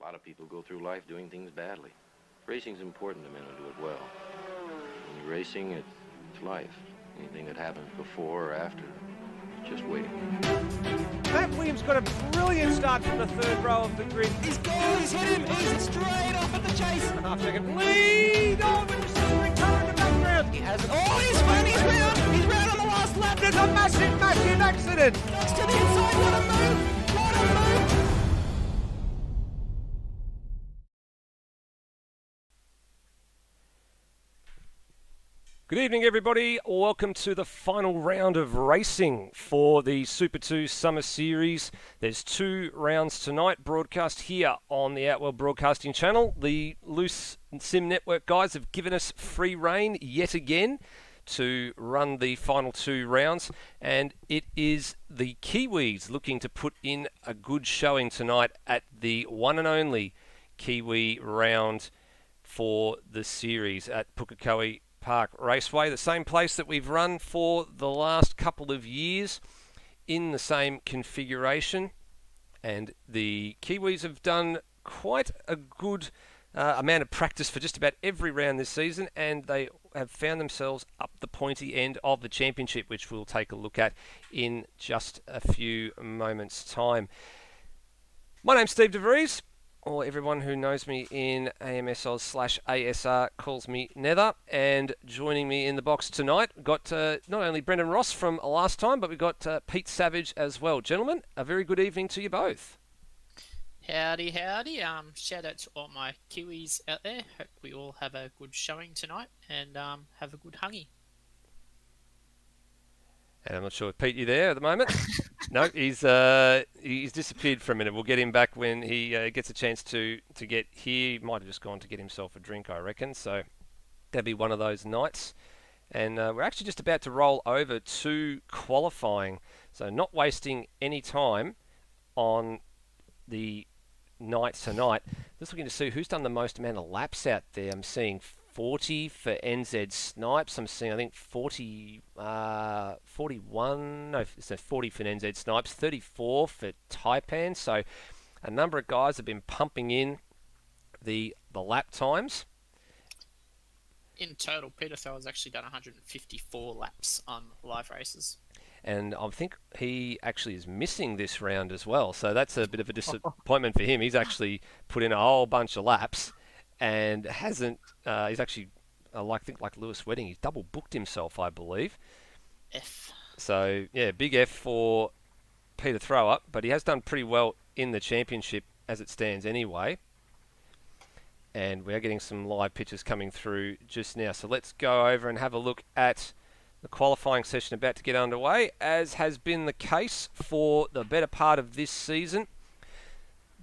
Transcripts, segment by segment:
A lot of people go through life doing things badly. Racing's important to men who do it well. When you're racing, it's life. Anything that happens before or after, it's just waiting. Matt Williams got a brilliant start from the third row of the grid. He's gone, he's hit him, he's straight off at the chase. And a half-second lead. Oh, with the simmering car in the background. He has it. Oh, he's round on the last lap. There's a massive, massive accident. Next to the inside, what a move, what a move. Good evening, everybody. Welcome to the final round of racing for the Super 2 Summer Series. There's 2 rounds tonight, broadcast here on the Outworld Broadcasting Channel. The Loose Sim Network guys have given us free rein yet again to run the final 2 rounds, and it is the Kiwis looking to put in a good showing tonight at the one and only Kiwi round for the series at Pukekohe Park Raceway, the same place that we've run for the last couple of years in the same configuration. And the Kiwis have done quite a good amount of practice for just about every round this season, and they have found themselves up the pointy end of the championship, which we'll take a look at in just a few moments' time. My name's Steve DeVries, or everyone who knows me in AMSOz/ASR calls me Nether. And joining me in the box tonight, we've got not only Brendan Ross from last time, but we've got Pete Savage as well. Gentlemen, a very good evening to you both. Howdy. Shout out to all my Kiwis out there. Hope we all have a good showing tonight and have a good hungy. And I'm not sure, Pete, you there at the moment? No, he's disappeared for a minute. We'll get him back when he gets a chance to get here. He might have just gone to get himself a drink, I reckon. So that'll be one of those nights. And we're actually just about to roll over to qualifying. So not wasting any time on the night tonight. Just looking to see who's done the most amount of laps out there. I'm seeing 40 for NZ Snipes. I'm seeing, I think, 41, no, it's 40 for NZ Snipes, 34 for Taipan. So a number of guys have been pumping in the lap times. In total, Peter Thrower's actually done 154 laps on live races. And I think he actually is missing this round as well. So that's a bit of a disappointment for him. He's actually put in a whole bunch of laps and hasn't, he's actually, I think like Lewis Wedding, he's double booked himself, I believe. F. So, yeah, big F for Peter Thrower, but he has done pretty well in the championship as it stands anyway. And we are getting some live pictures coming through just now. So let's go over and have a look at the qualifying session about to get underway, as has been the case for the better part of this season.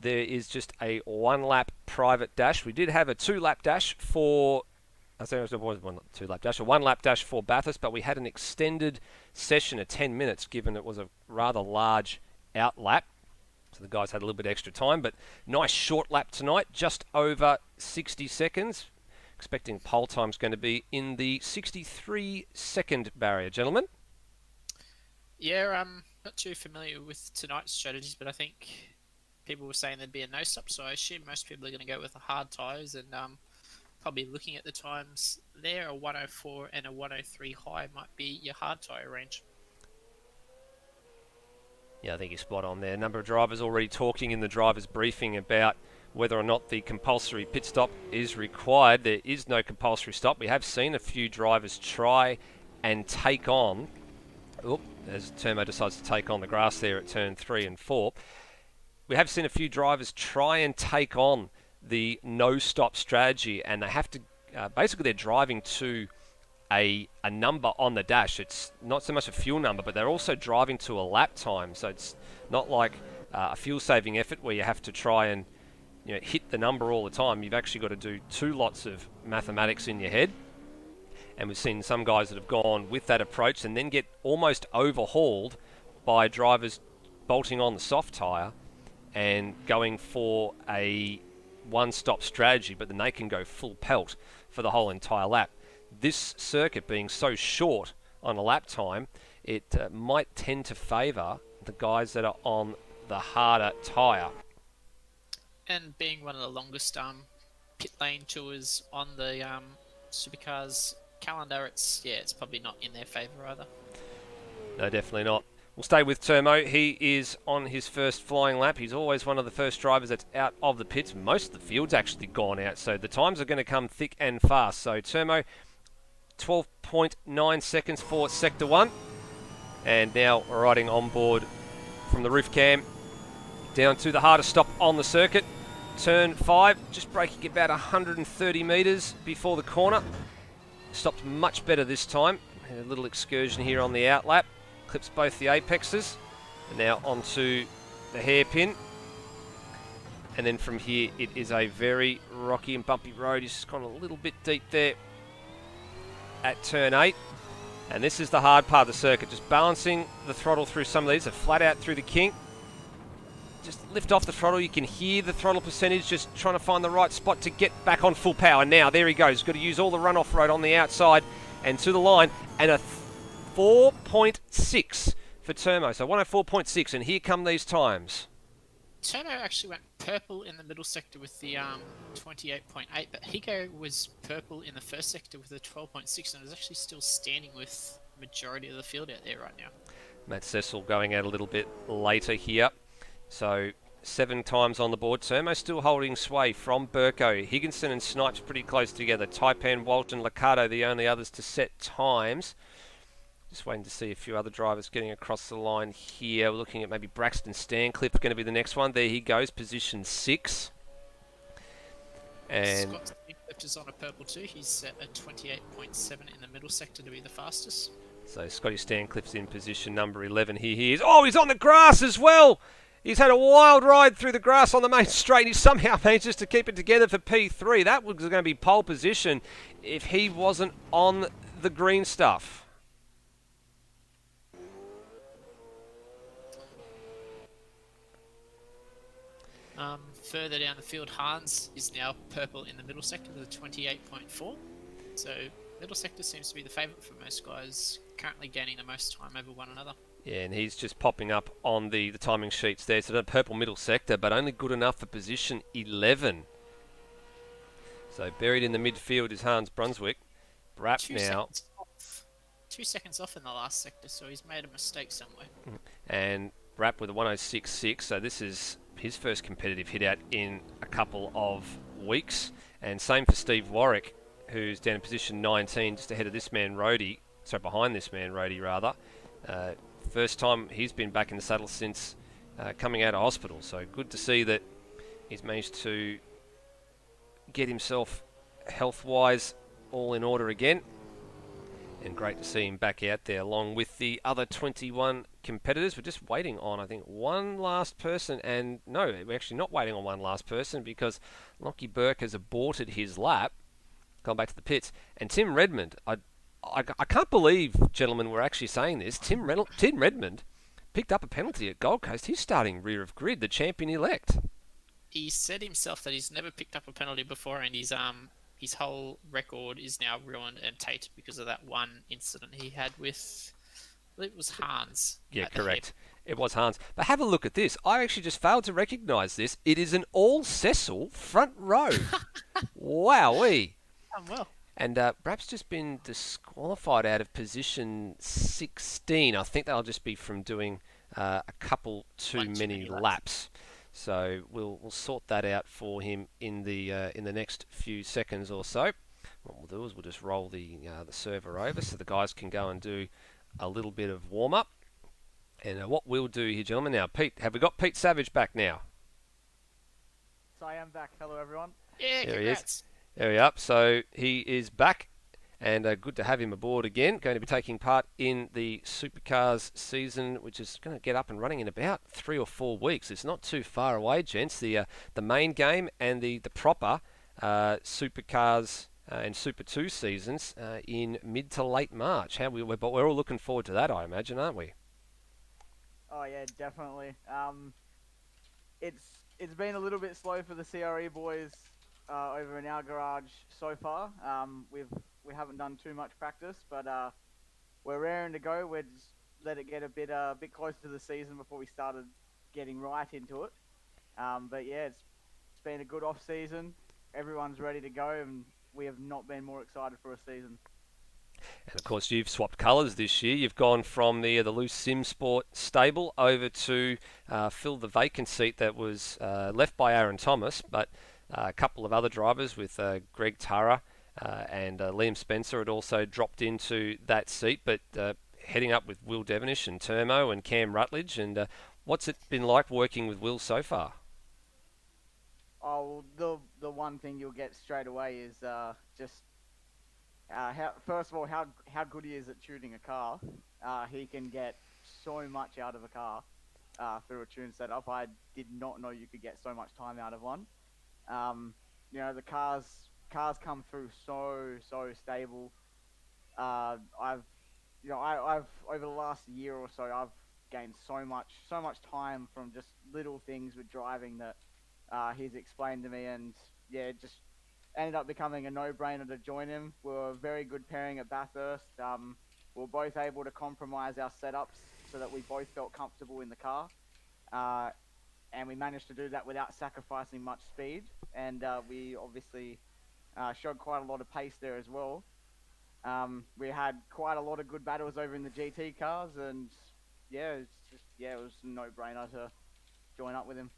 There is just a 1-lap private dash. We did have a 2-lap dash for, I think it was a 2-lap dash, a 1-lap dash for Bathurst, but we had an extended session of 10 minutes, given it was a rather large out lap. So the guys had a little bit extra time, but nice short lap tonight, just over 60 seconds. Expecting pole time's going to be in the 63-second barrier, gentlemen. Yeah, I'm not too familiar with tonight's strategies, but I think people were saying there'd be a no-stop, so I assume most people are going to go with the hard tyres, and probably looking at the times there, a 104 and a 103 high might be your hard tyre range. Yeah, I think you're spot on there. A number of drivers already talking in the driver's briefing about whether or not the compulsory pit stop is required. There is no compulsory stop. We have seen a few drivers try and take on, as Termo decides to take on the grass there at turn 3 and 4. We have seen a few drivers try and take on the no-stop strategy, and they have to, basically they're driving to a number on the dash. It's not so much a fuel number, but they're also driving to a lap time. So it's not like a fuel-saving effort where you have to try and hit the number all the time. You've actually got to do 2 lots of mathematics in your head. And we've seen some guys that have gone with that approach and then get almost overhauled by drivers bolting on the soft tyre and going for a one-stop strategy, but then they can go full pelt for the whole entire lap. This circuit being so short on a lap time, it might tend to favour the guys that are on the harder tyre. And being one of the longest pit lane tours on the supercars calendar, it's probably not in their favour either. No, definitely not. We'll stay with Termo. He is on his first flying lap. He's always one of the first drivers that's out of the pits. Most of the field's actually gone out, so the times are going to come thick and fast. So Termo, 12.9 seconds for Sector 1. And now riding on board from the roof cam down to the hardest stop on the circuit. Turn 5, just braking about 130 metres before the corner. Stopped much better this time. Had a little excursion here on the outlap. Clips both the apexes. And now onto the hairpin. And then from here, it is a very rocky and bumpy road. He's just gone a little bit deep there at turn 8. And this is the hard part of the circuit. Just balancing the throttle through some of these. A flat out through the kink. Just lift off the throttle. You can hear the throttle percentage, just trying to find the right spot to get back on full power. Now, there he goes. Got to use all the runoff road on the outside and to the line. And a 4.6 for Termo. So 104.6, and here come these times. Termo actually went purple in the middle sector with the 28.8, but Hiko was purple in the first sector with a 12.6, and is actually still standing with the majority of the field out there right now. Matt Cecil going out a little bit later here. So 7 times on the board. Termo still holding sway from Burko. Higginson and Snipes pretty close together. Taipan, Walton, Liccardo the only others to set times. Just waiting to see a few other drivers getting across the line here. We're looking at maybe Braxton Stancliffe going to be the next one. There he goes, position 6. And Scott Stancliffe is on a purple too. He's set a 28.7 in the middle sector to be the fastest. so Scotty Stancliffe's in position number 11. Here he is. Oh, he's on the grass as well. He's had a wild ride through the grass on the main straight. He somehow manages to keep it together for P3. That was going to be pole position if he wasn't on the green stuff. Further down the field, Hans is now purple in the middle sector with a 28.4. So middle sector seems to be the favourite for most guys, currently gaining the most time over one another. Yeah, and he's just popping up on the timing sheets there. So the purple middle sector, but only good enough for position 11. So buried in the midfield is Hans Brunswick. Brapp now. 2 seconds off in the last sector, so he's made a mistake somewhere. And Brapp with a 106.6. So this is his first competitive hit out in a couple of weeks. And same for Steve Warwick, who's down in position 19, just ahead of this man Rhodey. So behind this man Rhodey, rather. First time he's been back in the saddle since coming out of hospital. So good to see that he's managed to get himself health-wise all in order again. And great to see him back out there along with the other 21 competitors. We're just waiting on, I think, one last person. And no, we're actually not waiting on one last person because Lockie Burke has aborted his lap, gone back to the pits. And Tim Redmond, I can't believe, gentlemen, we're actually saying this. Tim Redmond picked up a penalty at Gold Coast. He's starting rear of grid, the champion-elect. He said himself that he's never picked up a penalty before, and his whole record is now ruined and tainted because of that one incident he had with, I believe it was Hans. Yeah, correct. It was Hans. But have a look at this. I actually just failed to recognise this. It is an all-Cecil front row. Wowee. Well. And Brapp's just been disqualified out of position 16. I think that'll just be from doing a couple too many laps. So we'll sort that out for him in the next few seconds or so. What we'll do is we'll just roll the server over so the guys can go and do a little bit of warm up. And what we'll do here, gentlemen, now, Pete, have we got Pete Savage back now? So I am back. Hello, everyone. Yeah, There congrats. he is. There we are. So he is back, and good to have him aboard again. Going to be taking part in the Supercars season, which is going to get up and running in about 3 or 4 weeks. It's not too far away, gents. The main game and the proper Supercars and Super 2 seasons in mid to late March. But we're all looking forward to that, I imagine, aren't we? Oh yeah, definitely. It's been a little bit slow for the CRE boys over in our garage so far. We haven't done too much practice, but we're raring to go. We're just let it get a bit closer to the season before we started getting right into it. But yeah, it's It's been a good off season. Everyone's ready to go, and we have not been more excited for a season. And of course, you've swapped colours this year. You've gone from the loose Sim Sport stable over to fill the vacant seat that was left by Aaron Thomas, but a couple of other drivers with Greg Tara and Liam Spencer had also dropped into that seat, but heading up with Will Devonish and Termo and Cam Rutledge. And what's it been like working with Will so far? Oh, the one thing you'll get straight away is just first of all how good he is at tuning a car. He can get so much out of a car through a tune setup. I did not know you could get so much time out of one. The cars come through so stable. I've over the last year or so I've gained so much time from just little things with driving that he's explained to me, and yeah, just ended up becoming a no-brainer to join him. We were a very good pairing at Bathurst. We were both able to compromise our setups so that we both felt comfortable in the car. And we managed to do that without sacrificing much speed. And we obviously showed quite a lot of pace there as well. We had quite a lot of good battles over in the GT cars, and it was a no-brainer to join up with him.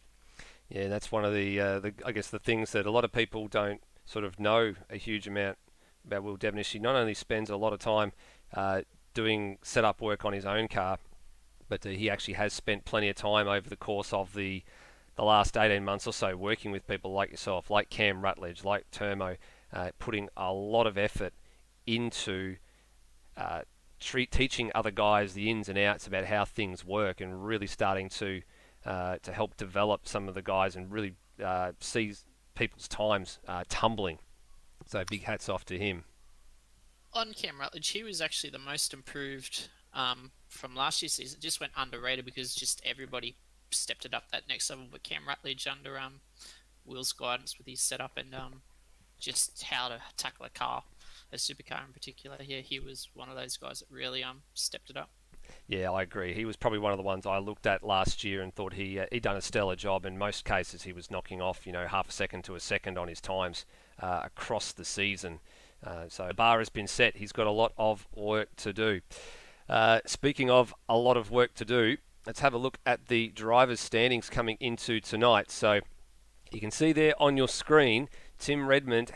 Yeah, that's one of the I guess the things that a lot of people don't sort of know a huge amount about Will Devonish. He not only spends a lot of time doing setup work on his own car, but he actually has spent plenty of time over the course of the last 18 months or so working with people like yourself, like Cam Rutledge, like Termo, putting a lot of effort into teaching other guys the ins and outs about how things work, and really starting to help develop some of the guys and really see people's times tumbling. So big hats off to him. On Cam Rutledge, he was actually the most improved from last year's season. It just went underrated because just everybody stepped it up that next level. But Cam Rutledge, under Will's guidance with his setup and just how to tackle a car, a supercar in particular, he was one of those guys that really stepped it up. Yeah, I agree. He was probably one of the ones I looked at last year and thought he'd done a stellar job. In most cases, he was knocking off, half a second to a second on his times across the season. So the bar has been set. He's got a lot of work to do. Speaking of a lot of work to do, let's have a look at the drivers' standings coming into tonight. So you can see there on your screen, Tim Redmond,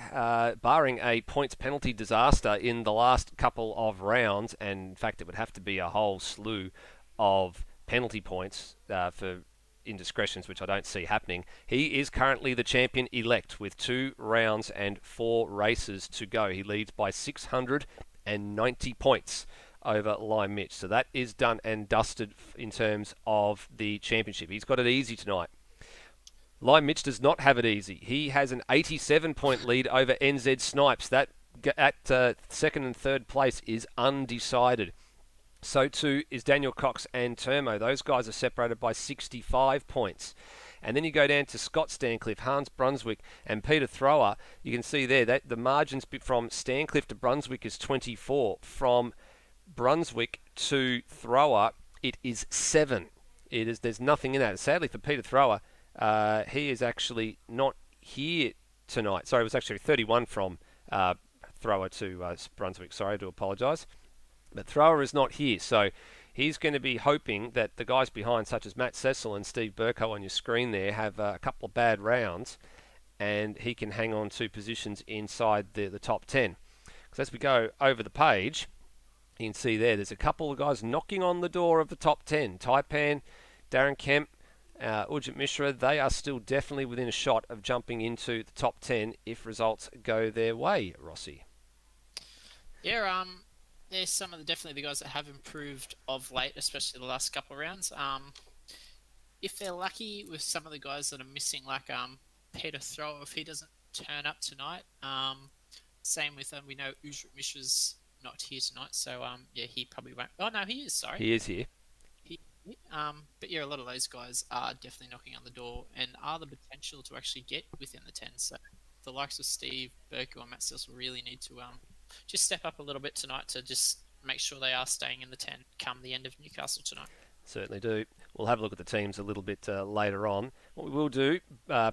barring a points penalty disaster in the last couple of rounds, and in fact it would have to be a whole slew of penalty points for indiscretions, which I don't see happening. He is currently the champion-elect with 2 rounds and 4 races to go. He leads by 690 points over Lime Mitch. So that is done and dusted in terms of the championship. He's got it easy tonight. Lime Mitch does not have it easy. He has an 87-point lead over NZ Snipes. That at second and third place is undecided. So too is Daniel Cox and Termo. Those guys are separated by 65 points. And then you go down to Scott Stancliffe, Hans Brunswick and Peter Thrower. You can see there that the margins from Stancliffe to Brunswick is 24. From Brunswick to Thrower, it is 7. There's nothing in that. Sadly for Peter Thrower, he is actually not here tonight. Sorry, it was actually 31 from Thrower to Brunswick. Sorry, I do apologise. But Thrower is not here, so he's going to be hoping that the guys behind, such as Matt Cecil and Steve Burko on your screen there, have a couple of bad rounds, and he can hang on to positions inside the top 10. Because as we go over the page, you can see there's a couple of guys knocking on the door of the top 10. Taipan, Darren Kemp, Ujit Mishra, they are still definitely within a shot of jumping into the top 10 if results go their way, Rossi. Yeah, there's some of definitely the guys that have improved of late, especially the last couple of rounds. If they're lucky with some of the guys that are missing, like Peter Thrower, if he doesn't turn up tonight, same with we know Ujit Mishra's not here tonight, so he probably won't. Oh no, he is. Sorry, he is here. But yeah, a lot of those guys are definitely knocking on the door and are the potential to actually get within the 10. So the likes of Steve, Burko and Matt Sills really need to just step up a little bit tonight to just make sure they are staying in the 10 come the end of Newcastle tonight. Certainly do. we'll have a look at the teams a little bit later on. What we will do,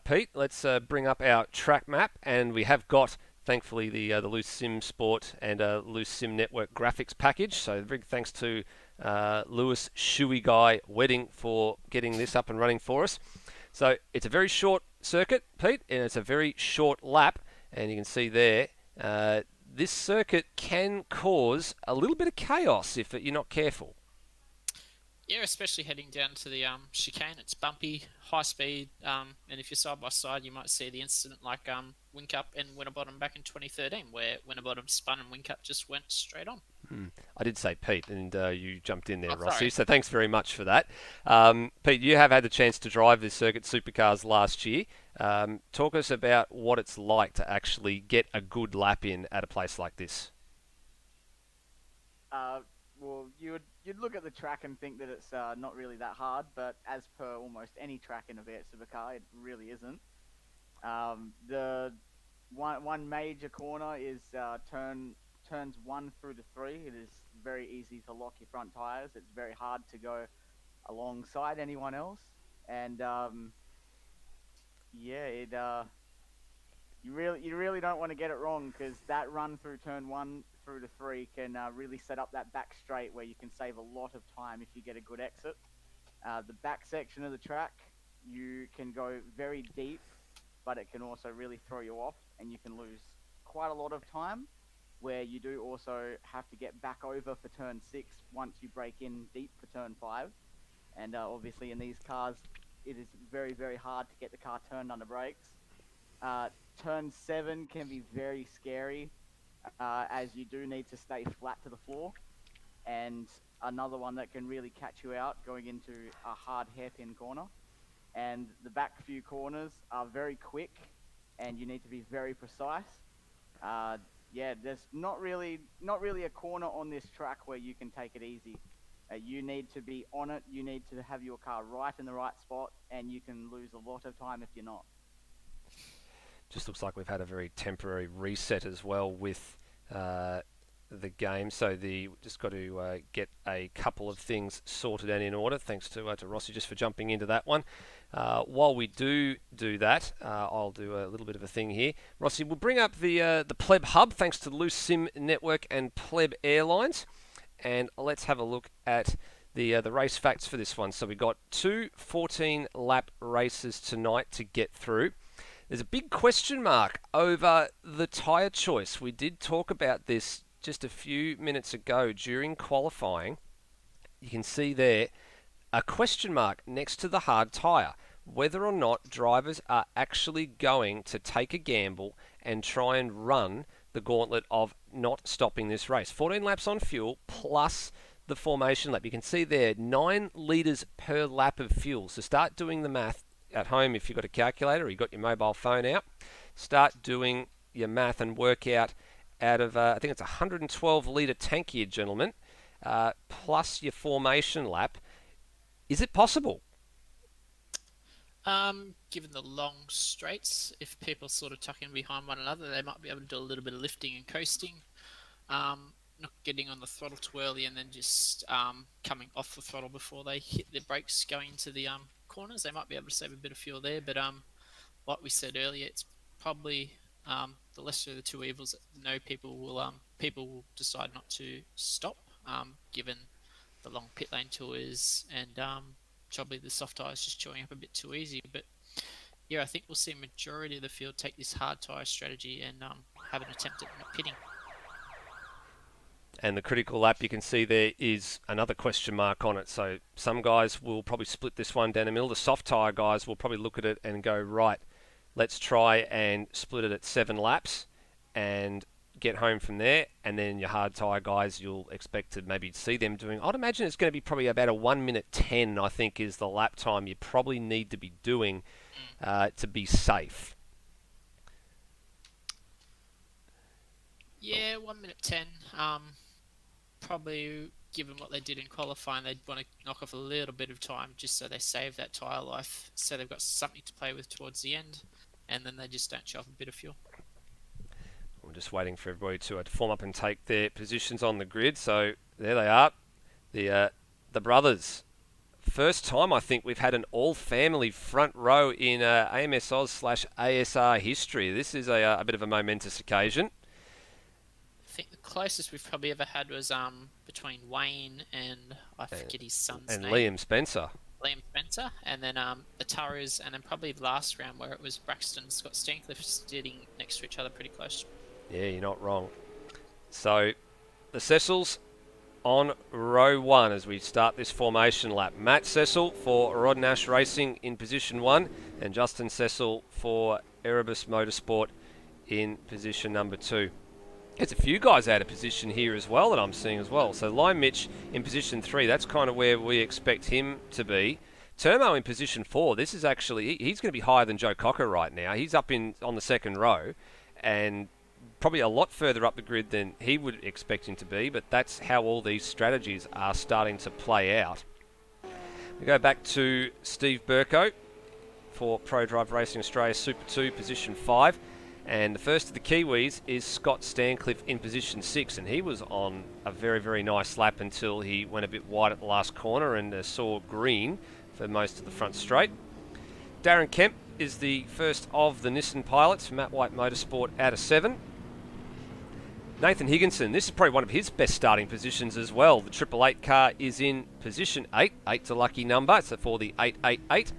Pete, let's bring up our track map, and we have got, thankfully, the Loose Sim Sport and Loose Sim Network graphics package. So big thanks to Lewis Shuey Guy Wedding for getting this up and running for us. So it's a very short circuit, Pete, and it's a very short lap, and you can see there, this circuit can cause a little bit of chaos if you're not careful. Yeah, especially heading down to the chicane. It's bumpy, high speed, and if you're side by side, you might see the incident like Whincup and Winterbottom back in 2013, where Winterbottom spun and Whincup just went straight on. I did say Pete, and you jumped in there, Oh, Rossi, sorry. so thanks very much for that. Pete, you have had the chance to drive this circuit supercars last year. Talk us about what it's like to actually get a good lap in at a place like this. Well, you'd look at the track and think that it's not really that hard, but as per almost any track in a V8 supercar, it really isn't. The one major corner is turns 1 through to 3. It is very easy to lock your front tires. It's very hard to go alongside anyone else, and you really don't want to get it wrong, because that run through turn 1 through to 3 can really set up that back straight where you can save a lot of time if you get a good exit. The back section of the track, you can go very deep, but it can also really throw you off, and you can lose quite a lot of time, where you do also have to get back over for turn 6 once you break in deep for turn 5. And obviously in these cars, it is very, very hard to get the car turned under brakes. Turn 7 can be very scary, as you do need to stay flat to the floor. And another one that can really catch you out going into a hard hairpin corner. And the back few corners are very quick, and you need to be very precise. There's not really a corner on this track where you can take it easy. You need to be on it, you need to have your car right in the right spot, and you can lose a lot of time if you're not. Just looks like we've had a very temporary reset as well with the game. So just got to get a couple of things sorted and in order. Thanks to Rossi just for jumping into that one. While we do that, I'll do a little bit of a thing here. Rossi, we'll bring up the Pleb Hub, thanks to Loose Sim Network and Pleb Airlines, and let's have a look at the race facts for this one. So we got 2 14-lap races tonight to get through. There's a big question mark over the tyre choice. We did talk about this just a few minutes ago during qualifying. You can see there a question mark next to the hard tyre, whether or not drivers are actually going to take a gamble and try and run the gauntlet of not stopping this race. 14 laps on fuel plus the formation lap. You can see there 9 litres per lap of fuel. So start doing the math at home if you've got a calculator or you've got your mobile phone out. Start doing your math and work out of, I think it's a 112 litre tank here, gentlemen, plus your formation lap. Is it possible? Given the long straights, if people sort of tuck in behind one another, they might be able to do a little bit of lifting and coasting. Not getting on the throttle too early and then just coming off the throttle before they hit the brakes going into the corners. They might be able to save a bit of fuel there, but like we said earlier, it's probably the lesser of the two evils. No, people will decide not to stop, given the long pit lane tours and probably the soft tyres just chewing up a bit too easy. But yeah, I think we'll see a majority of the field take this hard tyre strategy and have an attempt at not pitting. And the critical lap, you can see there is another question mark on it. So some guys will probably split this one down the middle. The soft tyre guys will probably look at it and go, right, let's try and split it at 7 laps and get home from there. And then your hard tyre guys, you'll expect to maybe see them doing, I'd imagine it's going to be probably about a 1 minute 10, I think, is the lap time you probably need to be doing to be safe. Yeah, 1 minute 10. Probably, given what they did in qualifying, they'd want to knock off a little bit of time just so they save that tyre life, so they've got something to play with towards the end, and then they just don't show off a bit of fuel. We're just waiting for everybody to form up and take their positions on the grid. So there they are, the brothers First time I think we've had an all-family front row in AMS Oz / ASR history. This is a bit of a momentous occasion. I think the closest we've probably ever had was between Wayne and I forget his son's And name. Liam Spencer. Liam Spencer, and then the Taras, and then probably the last round where it was Braxton and Scott Stancliffe sitting next to each other pretty close. Yeah, you're not wrong. So the Cecils on row 1 as we start this formation lap. Matt Cecil for Rod Nash Racing in position 1 and Justin Cecil for Erebus Motorsport in position number 2. There's a few guys out of position here as well that I'm seeing as well. So Lime Mitch in position 3, that's kind of where we expect him to be. Termo in position 4, this is actually, he's going to be higher than Joe Cocker right now. He's up on the second row and probably a lot further up the grid than he would expect him to be, but that's how all these strategies are starting to play out. We go back to Steve Burko for Pro Drive Racing Australia Super 2, position 5. And the first of the Kiwis is Scott Stancliffe in position 6, and he was on a very, very nice lap until he went a bit wide at the last corner and saw green for most of the front straight. Darren Kemp is the first of the Nissan pilots, Matt White Motorsport out of 7. Nathan Higginson, this is probably one of his best starting positions as well. The 888 car is in position 8. 8's a lucky number, so for the 888.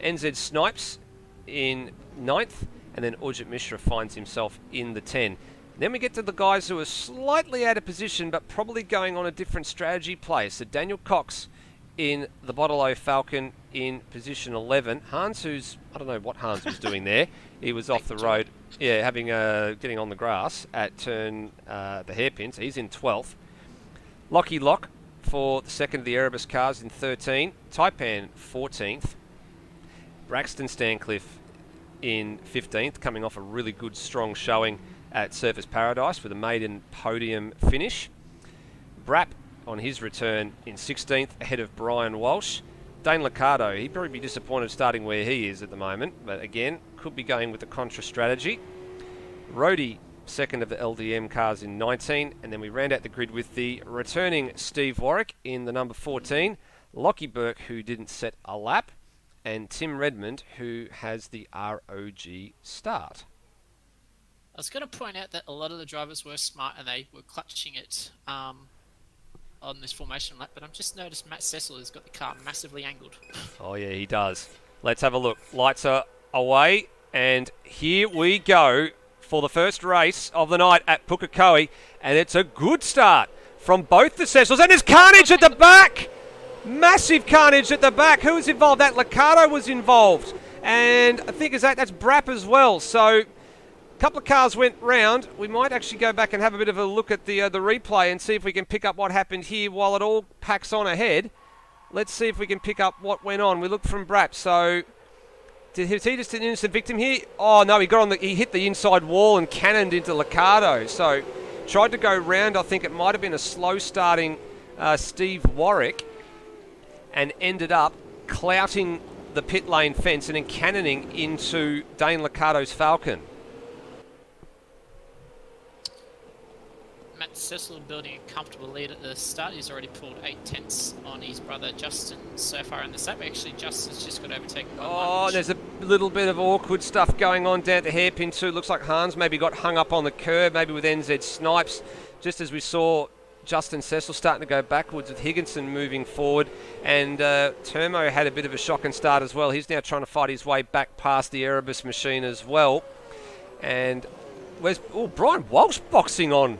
NZ Snipes in 9th. And then Ujit Mishra finds himself in the 10. Then we get to the guys who are slightly out of position, but probably going on a different strategy play. So Daniel Cox in the Bottle O Falcon in position 11. Hans, I don't know what Hans was doing there. He was off the road, yeah, getting on the grass at turn the hairpins. He's in 12th. Lockie Lock for the second of the Erebus cars in 13. Taipan 14th. Braxton Stancliffe in 15th, coming off a really good strong showing at Surfers Paradise with a maiden podium finish. Brapp on his return in 16th, ahead of Brian Walsh. Dane Liccardo, he'd probably be disappointed starting where he is at the moment, but again, could be going with the contra strategy. Rhodey, second of the LDM cars in 19, and then we round out the grid with the returning Steve Warwick in the number 14, Lockie Burke, who didn't set a lap, and Tim Redmond, who has the ROG start. I was going to point out that a lot of the drivers were smart and they were clutching it on this formation lap, but I've just noticed Matt Cecil has got the car massively angled. Oh yeah, he does. Let's have a look. Lights are away, and here we go for the first race of the night at Pukekohe, and it's a good start from both the Cecils, and there's carnage at the back! Massive carnage at the back. Who was involved? That Liccardo was involved. And I think that's Brapp as well. So a couple of cars went round. We might actually go back and have a bit of a look at the replay and see if we can pick up what happened here while it all packs on ahead. Let's see if we can pick up what went on. We look from Brapp. So was he just an innocent victim here? Oh no, he hit the inside wall and cannoned into Liccardo. So tried to go round. I think it might have been a slow starting Steve Warwick, and ended up clouting the pit lane fence and then cannoning into Dane Liccardo's Falcon. Matt Cecil building a comfortable lead at the start. He's already pulled 8 tenths on his brother Justin so far in the lap. Actually, Justin's just got overtaken by Oh, there's a little bit of awkward stuff going on down at the hairpin too. Looks like Hans maybe got hung up on the curb, maybe with NZ Snipes, just as we saw Justin Cecil starting to go backwards with Higginson moving forward, and Termo had a bit of a shocking start as well. He's now trying to fight his way back past the Erebus machine as well. And where's Brian Walsh boxing on,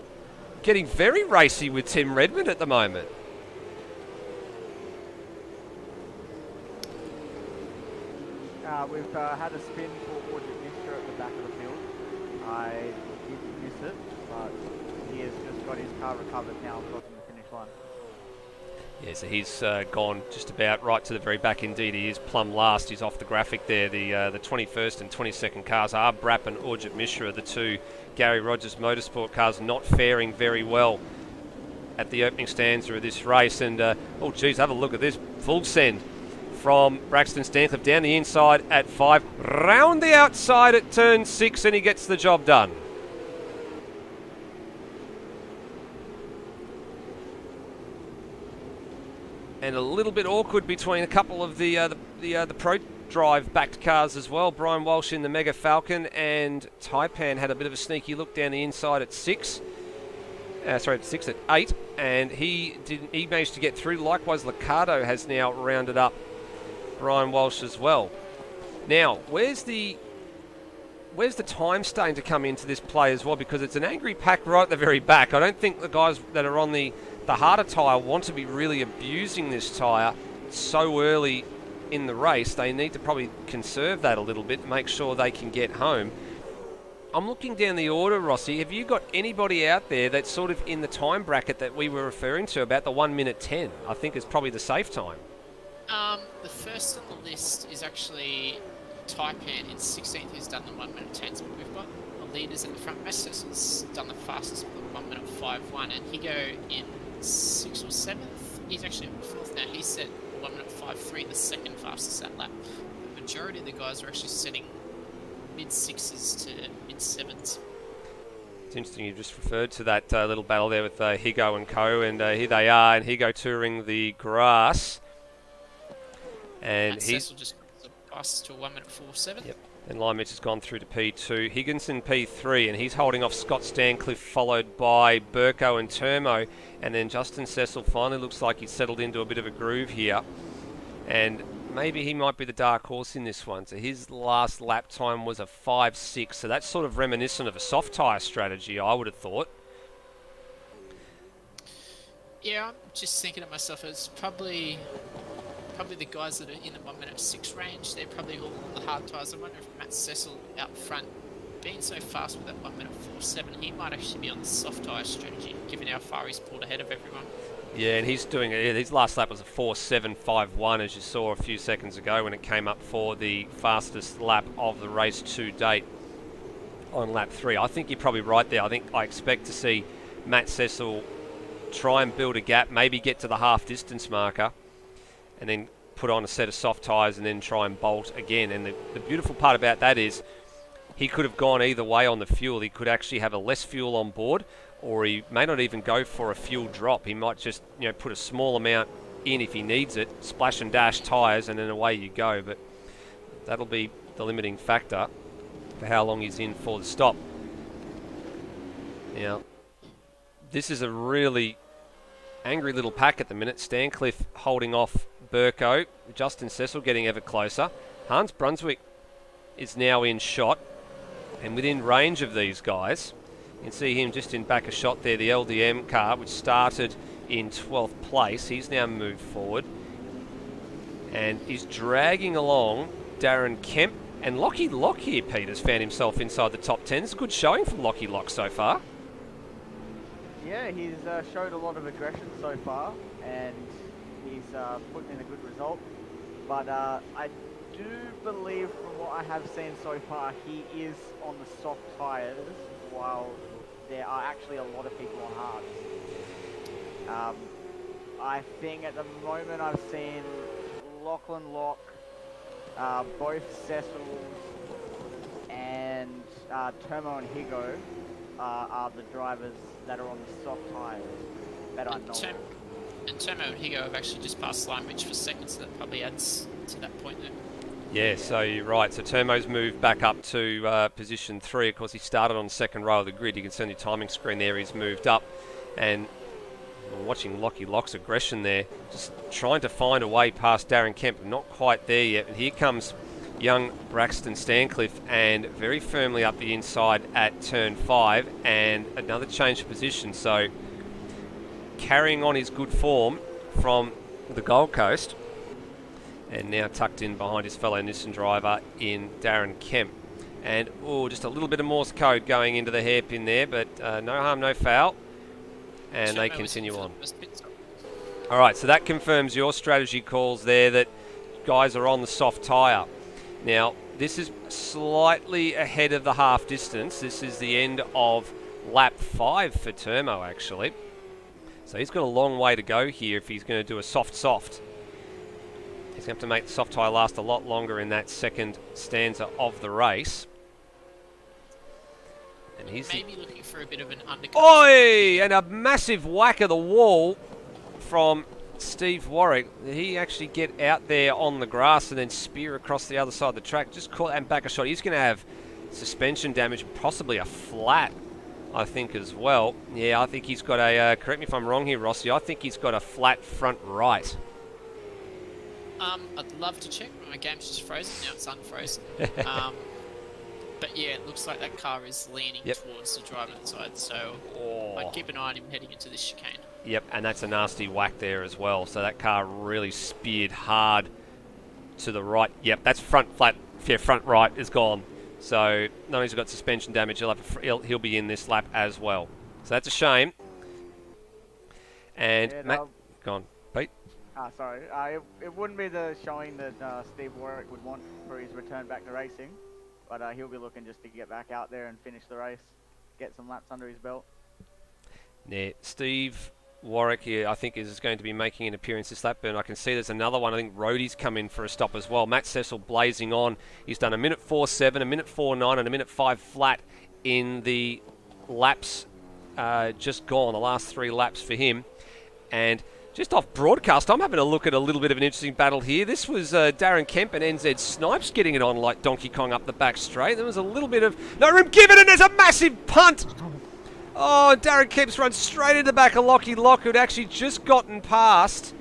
getting very racy with Tim Redmond at the moment. We've had a spin for Automobilista at the back of the field. I did miss it, but he has just got his car recovered now and crossing the finish line. Yeah, so he's gone just about right to the very back indeed. He is plumb last. He's off the graphic there. The 21st and 22nd cars are Brapp and Ujit Mishra, the two Gary Rogers Motorsport cars, not faring very well at the opening stanza of this race. And, oh geez, have a look at this. Full send from Braxton Stancliffe down the inside at 5, round the outside at turn 6, and he gets the job done. and a little bit awkward between a couple of the Pro Drive backed cars as well. Brian Walsh in the Mega Falcon, and Taipan had a bit of a sneaky look down the inside at 6. At 8, and he managed to get through. Likewise, Liccardo has now rounded up Brian Walsh as well. Now, where's the time starting to come into this play as well? Because it's an angry pack right at the very back. I don't think the guys that are on the harder tyre want to be really abusing this tyre so early in the race. They need to probably conserve that a little bit, make sure they can get home. I'm looking down the order, Rossi. Have you got anybody out there that's sort of in the time bracket that we were referring to about the 1 minute 10? I think is probably the safe time. The first on the list is actually Taipan in 16th, who's done the 1 minute 10s, but we've got the leaders in the front. Matt Cecil's done the fastest, 1 minute 5.1, and Higo in 6th or 7th. He's actually in 4th now. He set 1 minute 5.3, the second fastest that lap. The majority of the guys are actually setting mid-6s to mid-7s. It's interesting you just referred to that little battle there with Higo and Co. And here they are, and Higo touring the grass. And Cecil just passes to a 1 minute 4.7. Yep. And Lime Mitch has gone through to P2. Higginson P3, and he's holding off Scott Stancliffe, followed by Burko and Termo. And then Justin Cecil finally looks like he's settled into a bit of a groove here. And maybe he might be the dark horse in this one. So his last lap time was a 5.6. So that's sort of reminiscent of a soft tyre strategy, I would have thought. Yeah, I'm just thinking to myself, it's probably the guys that are in the 1 minute 6 range. They're probably all on the hard tyres. I wonder if Matt Cecil out front, being so fast with that 1 minute 4.7, he might actually be on the soft tyre strategy, given how far he's pulled ahead of everyone. Yeah, and he's doing it. His last lap was a 4.751, as you saw a few seconds ago when it came up for the fastest lap of the race to date on lap 3. I think you're probably right there. I expect to see Matt Cecil try and build a gap, maybe get to the half distance marker, and then put on a set of soft tyres and then try and bolt again. And the beautiful part about that is he could have gone either way on the fuel. He could actually have a less fuel on board, or he may not even go for a fuel drop. He might just put a small amount in if he needs it, splash and dash tyres, and then away you go. But that'll be the limiting factor for how long he's in for the stop. Now, this is a really angry little pack at the minute. Stancliffe holding off Burko, Justin Cecil getting ever closer. Hans Brunswick is now in shot and within range of these guys. You can see him just in back a shot there, the LDM car, which started in 12th place. He's now moved forward and is dragging along Darren Kemp. And Lockie Lock here, Pete, has found himself inside the top 10. It's a good showing from Lockie Lock so far. Yeah, he's showed a lot of aggression so far, and he's put in a good result. But I do believe from what I have seen so far, he is on the soft tyres, while there are actually a lot of people on hards. I think at the moment I've seen Lachlan Locke, both Cecils and Termo and Higo are the drivers that are on the soft tyres that I know. And Termo and Higo have actually just passed Lime Mitch for seconds, so that probably adds to that point there. Yeah, so you're right. So Termo's moved back up to position 3. Of course, he started on the second row of the grid. You can see on your timing screen there he's moved up. And we're watching Lockie Lock's aggression there, just trying to find a way past Darren Kemp. Not quite there yet. And here comes young Braxton Stancliffe, and very firmly up the inside at turn 5. And another change of position. So carrying on his good form from the Gold Coast. And now tucked in behind his fellow Nissan driver in Darren Kemp. And, just a little bit of Morse code going into the hairpin there, but no harm, no foul. And they continue on. All right, so that confirms your strategy calls there that guys are on the soft tyre. Now, this is slightly ahead of the half distance. This is the end of lap 5 for Termo, actually. So he's got a long way to go here if he's going to do a soft. He's going to have to make the soft tyre last a lot longer in that second stanza of the race. And he's maybe looking for a bit of an undercut. Oi! And a massive whack of the wall from Steve Warwick, he actually get out there on the grass and then spear across the other side of the track, just caught and back a shot. He's going to have suspension damage, possibly a flat, I think, as well. Yeah, I think he's got a, correct me if I'm wrong here, Rossi, I think he's got a flat front right. I'd love to check, but my game's just frozen. Now it's unfrozen. But yeah, it looks like that car is leaning towards the driver's side, so I'd keep an eye on him heading into this chicane. Yep, and that's a nasty whack there as well. So that car really speared hard to the right. Yep, that's front flat. Yeah, front right is gone. So not only has he got suspension damage, he'll be in this lap as well. So that's a shame. And Yeah, Matt, go on, Pete. Sorry. It wouldn't be the showing that Steve Warwick would want for his return back to racing, but he'll be looking just to get back out there and finish the race, get some laps under his belt. Yeah, Steve Warwick here, I think, is going to be making an appearance this lap, and I can see there's another one. I think Rhodey's come in for a stop as well. Matt Cecil blazing on. He's done a minute 4.7, a minute 4.9, and a minute 5 flat in the laps just gone, the last 3 laps for him. And just off broadcast, I'm having a look at a little bit of an interesting battle here. This was Darren Kemp and NZ Snipes getting it on like Donkey Kong up the back straight. There was a little bit of no room given, and there's a massive punt. Oh, Darren Kemp's run straight into the back of Lockie Lock, who'd actually just gotten past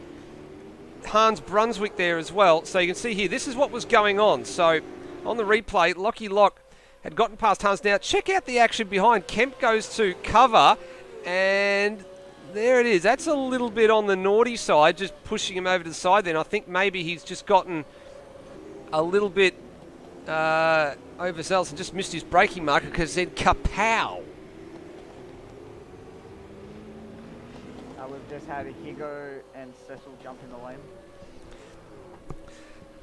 Hans Brunswick there as well. So you can see here, this is what was going on. So on the replay, Lockie Lock had gotten past Hans. Now check out the action behind. Kemp goes to cover, and there it is. That's a little bit on the naughty side, just pushing him over to the side then. I think maybe he's just gotten a little bit overzealous and just missed his braking marker, because then kapow. We've just had Higo and Cecil jump in the lane.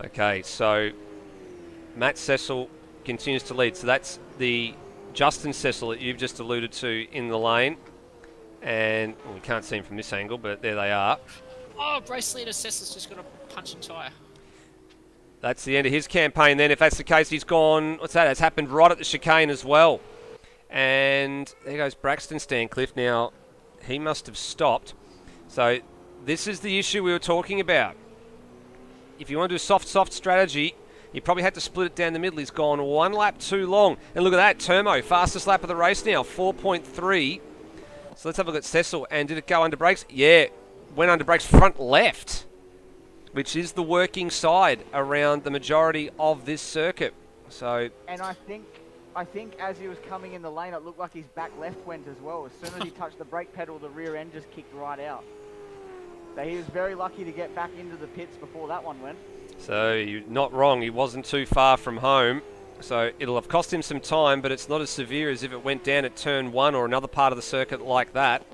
Okay, so Matt Cecil continues to lead. So that's the Justin Cecil that you've just alluded to in the lane. And well, we can't see him from this angle, but there they are. Oh, race leader Cecil's just got a punching tyre. That's the end of his campaign then. If that's the case, he's gone. What's that? It's happened right at the chicane as well. And there goes Braxton Stancliffe. Now, he must have stopped. So this is the issue we were talking about. If you want to do soft strategy, you probably had to split it down the middle. He's gone 1 lap too long. And look at that, Termo, fastest lap of the race now, 4.3. So let's have a look at Cecil. And did it go under brakes? Yeah, went under brakes front left, which is the working side around the majority of this circuit. So, and I think as he was coming in the lane, it looked like his back left went as well. As soon as he touched the brake pedal, the rear end just kicked right out. So he was very lucky to get back into the pits before that one went. So you're not wrong. He wasn't too far from home. So it'll have cost him some time, but it's not as severe as if it went down at turn 1 or another part of the circuit like that.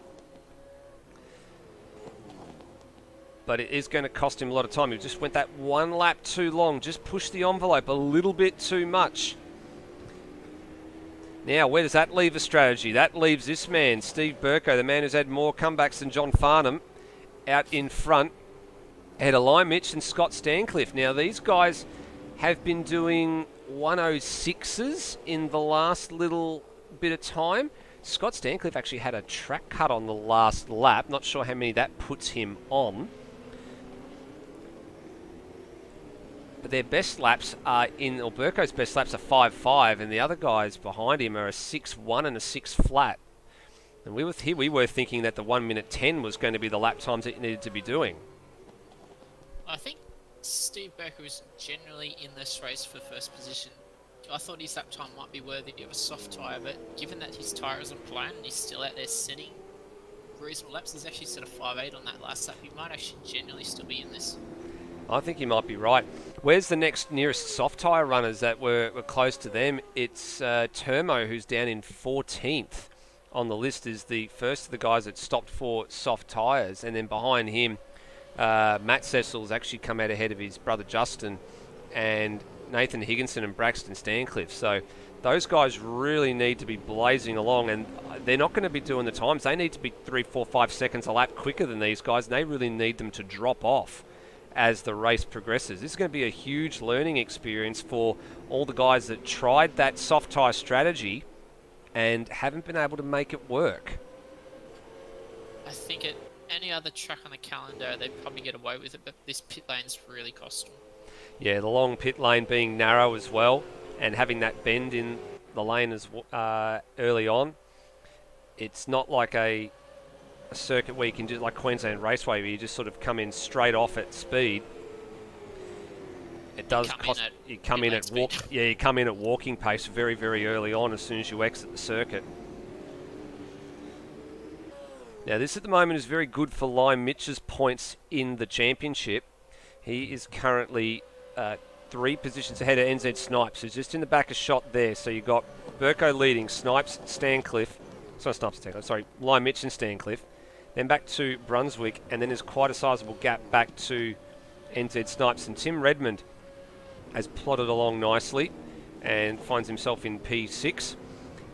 But it is going to cost him a lot of time. He just went that 1 lap too long. Just pushed the envelope a little bit too much. Now, where does that leave a strategy? That leaves this man, Steve Burko, the man who's had more comebacks than John Farnham, out in front. Ahead of Lime Mitch and Scott Stancliffe. Now, these guys have been doing 106s in the last little bit of time. Scott Stancliffe actually had a track cut on the last lap. Not sure how many that puts him on. But their best laps are or Burko's best laps are 5.5, and the other guys behind him are a 6.1 and a 6 flat. And we were thinking that the 1 minute 10 was going to be the lap times that you needed to be doing. I think Steve Burko was generally in this race for first position. I thought his lap time might be worthy of a soft tyre, but given that his tyre isn't blown and he's still out there sitting reasonable laps, he's actually set a 5.8 on that last lap. He might actually genuinely still be in this. I think you might be right. Where's the next nearest soft tyre runners that were close to them? It's Termo, who's down in 14th on the list, is the first of the guys that stopped for soft tyres. And then behind him, Matt Cecil's actually come out ahead of his brother Justin and Nathan Higginson and Braxton Stancliffe. So those guys really need to be blazing along, and they're not going to be doing the times. They need to be 3, 4, 5 seconds a lap quicker than these guys, and they really need them to drop off as the race progresses. This is going to be a huge learning experience for all the guys that tried that soft tyre strategy and haven't been able to make it work. I think it any other track on the calendar, they'd probably get away with it, but this pit lane's really cost them. Yeah, the long pit lane being narrow as well, and having that bend in the lane as early on. It's not like a circuit where you can do like Queensland Raceway, where you just sort of come in straight off at speed. It does cost. You come in at you come in at walking pace very, very early on as soon as you exit the circuit. Now this at the moment is very good for Lime Mitch's points in the championship. He is currently 3 positions ahead of NZ Snipes, who's just in the back a shot there. So you've got Burko leading, Snipes, Stancliffe. Sorry, Snipes, Stancliffe. Sorry, Lime Mitch and Stancliffe. Then back to Brunswick, and then there's quite a sizable gap back to NZ Snipes. And Tim Redmond has plodded along nicely and finds himself in P6.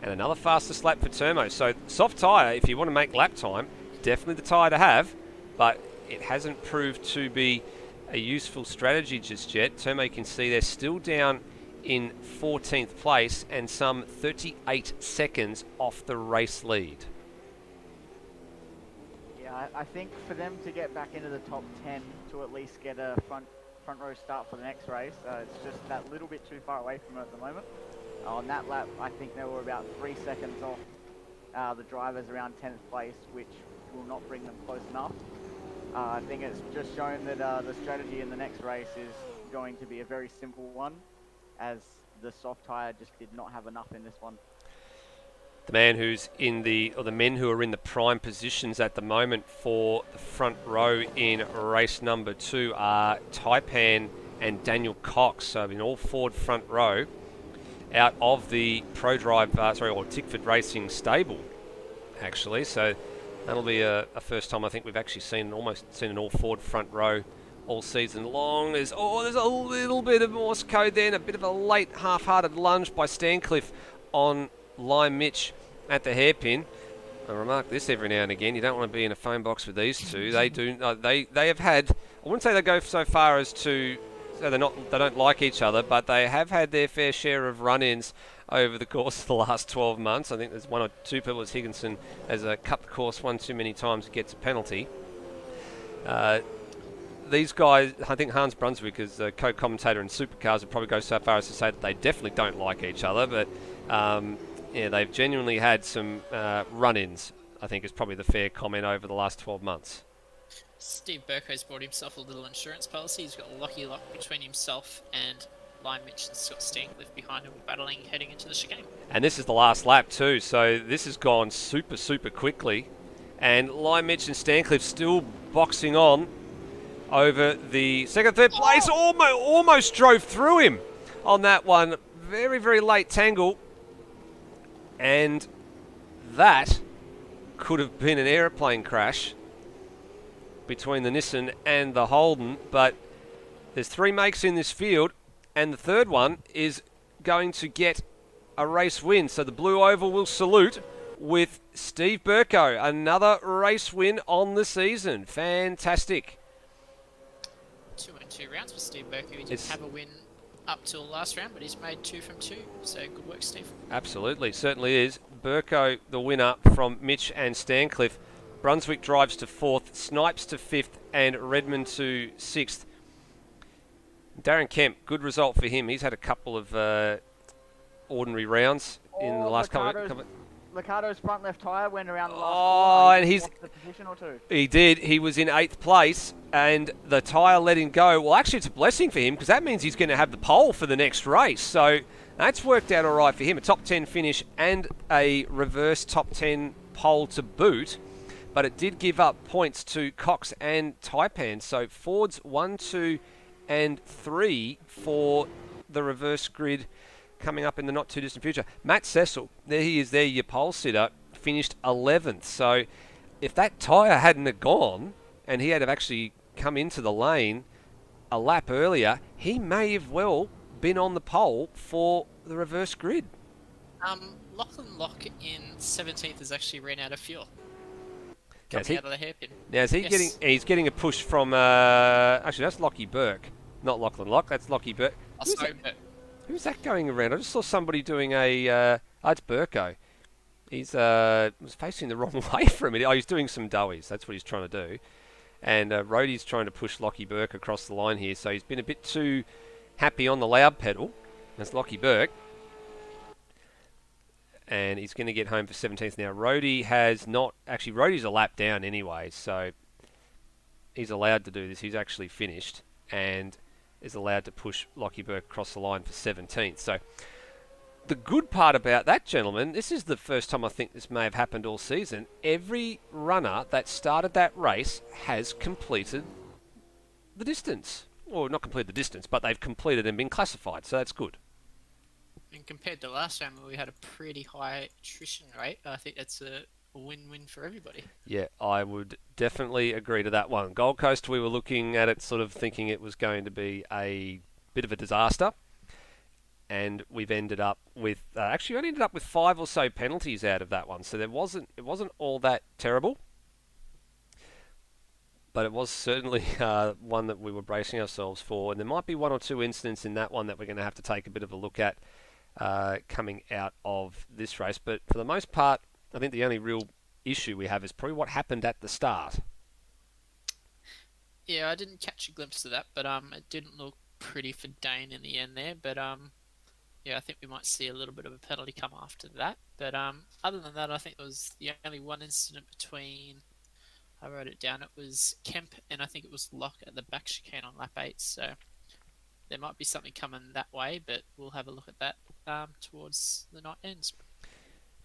And another fastest lap for Termo. So soft tyre, if you want to make lap time, definitely the tyre to have, but it hasn't proved to be a useful strategy just yet. Termo, you can see they're still down in 14th place and some 38 seconds off the race lead. Yeah, I think for them to get back into the top 10 to at least get a front row start for the next race, it's just that little bit too far away from it at the moment. On that lap, I think they were about 3 seconds off the drivers around 10th place, which will not bring them close enough. I think it's just shown that the strategy in the next race is going to be a very simple one, as the soft tyre just did not have enough in this one. The man who's in the men who are in the prime positions at the moment for the front row in race number 2 are Taipan and Daniel Cox. So in all Ford front row, out of the or Tickford Racing stable, actually. So that'll be a first time I think we've actually seen an all Ford front row all season long. There's a little bit of Morse code there, and a bit of a late half-hearted lunge by Stancliffe on Lime Mitch at the hairpin. I remark this every now and again. You don't want to be in a phone box with these two. They do. They have had. I wouldn't say they go so far as to. So they don't like each other, but they have had their fair share of run-ins over the course of the last 12 months. I think there's 1 or 2 people as Higginson has cut the course one too many times and gets a penalty. These guys, I think Hans Brunswick is a co-commentator in Supercars, would probably go so far as to say that they definitely don't like each other, but they've genuinely had some run-ins, I think is probably the fair comment over the last 12 months. Steve Burko's bought himself a little insurance policy. He's got a lucky lock between himself and Lime Mitch and Scott Stancliffe behind him, battling heading into the chicane. And this is the last lap too, so this has gone super, super quickly. And Lime Mitch and Stancliffe still boxing on over the second, third place. Almost drove through him on that one. Very, very late tangle. And that could have been an aeroplane crash between the Nissan and the Holden, but there's 3 makes in this field, and the third one is going to get a race win. So the Blue Oval will salute with Steve Burko, another race win on the season. Fantastic. 2 and 2 rounds for Steve Burko. He didn't have a win up till last round, but he's made 2 from 2. So good work, Steve. Absolutely, certainly is. Burko the winner from Mitch and Stancliffe. Brunswick drives to 4th, Snipes to 5th, and Redmond to 6th. Darren Kemp, good result for him. He's had a couple of ordinary rounds in the last couple. Ricardo's front left tyre went around the last corner. And he's lost a position or 2. He did. He was in 8th place, and the tyre let him go. Well, actually, it's a blessing for him because that means he's going to have the pole for the next race. So that's worked out all right for him. A top 10 finish and a reverse top 10 pole to boot. But it did give up points to Cox and Taipan. So Ford's 1, 2, and 3 for the reverse grid coming up in the not too distant future. Matt Cecil, there he is there, your pole sitter, finished 11th. So if that tyre hadn't have gone and he had have actually come into the lane a lap earlier, he may have well been on the pole for the reverse grid. Lachlan Locke in 17th has actually ran out of fuel. Now, Coming out of the hairpin. Now, is he he's getting a push from, actually, that's Lockie Burke, not Lachlan Locke, that's Lockie Burke. Who's that going around? I just saw somebody doing it's Burko. He's was facing the wrong way for a minute. Oh, he's doing some doughies. That's what he's trying to do. And Rhodey's trying to push Lockie Burke across the line here, so he's been a bit too happy on the loud pedal. That's Lockie Burke. And he's going to get home for 17th now. Rhodey has not... Actually, Rhodey's a lap down anyway, so he's allowed to do this. He's actually finished and is allowed to push Lockie Burke across the line for 17th. So the good part about that, gentlemen, this is the first time I think this may have happened all season. Every runner that started that race has completed the distance. Or not completed the distance, but they've completed and been classified, so that's good. And compared to last time, where we had a pretty high attrition rate, I think that's a win-win for everybody. Yeah, I would definitely agree to that one. Gold Coast, we were looking at it sort of thinking it was going to be a bit of a disaster. And we've ended up with... actually, we only ended up with 5 or so penalties out of that one. So it wasn't all that terrible. But it was certainly one that we were bracing ourselves for. And there might be 1 or 2 incidents in that one that we're going to have to take a bit of a look at coming out of this race. But for the most part, I think the only real issue we have is probably what happened at the start. Yeah, I didn't catch a glimpse of that, but it didn't look pretty for Dane in the end there. But yeah, I think we might see a little bit of a penalty come after that. But other than that, I think there was the only one incident between... I wrote it down. It was Kemp and I think it was Locke at the back chicane on lap 8. So there might be something coming that way, but we'll have a look at that towards the night ends.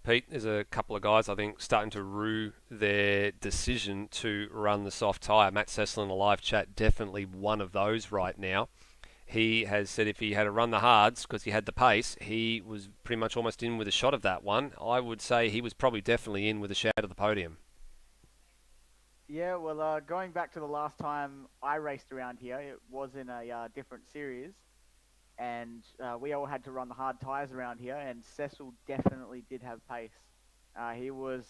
Pete, there's a couple of guys, I think, starting to rue their decision to run the soft tyre. Matt Cecil in the live chat, definitely one of those right now. He has said if he had to run the hards because he had the pace, he was pretty much almost in with a shot of that one. I would say he was probably definitely in with a shout of the podium. Yeah, well, going back to the last time I raced around here, it was in a different series, and we all had to run the hard tyres around here, and Cecil definitely did have pace. He was,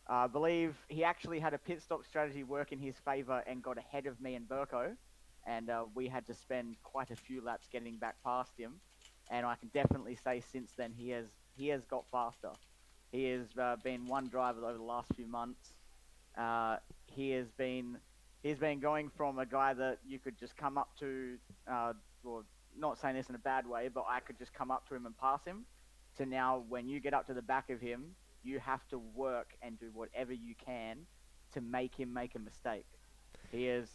I believe, he actually had a pit stop strategy work in his favour and got ahead of me and Burko, and we had to spend quite a few laps getting back past him, and I can definitely say since then he has got faster. He has been one driver over the last few months. He's been going from a guy that you could just come up to, well, not saying this in a bad way, but I could just come up to him and pass him, to now when you get up to the back of him, you have to work and do whatever you can to make him make a mistake. He has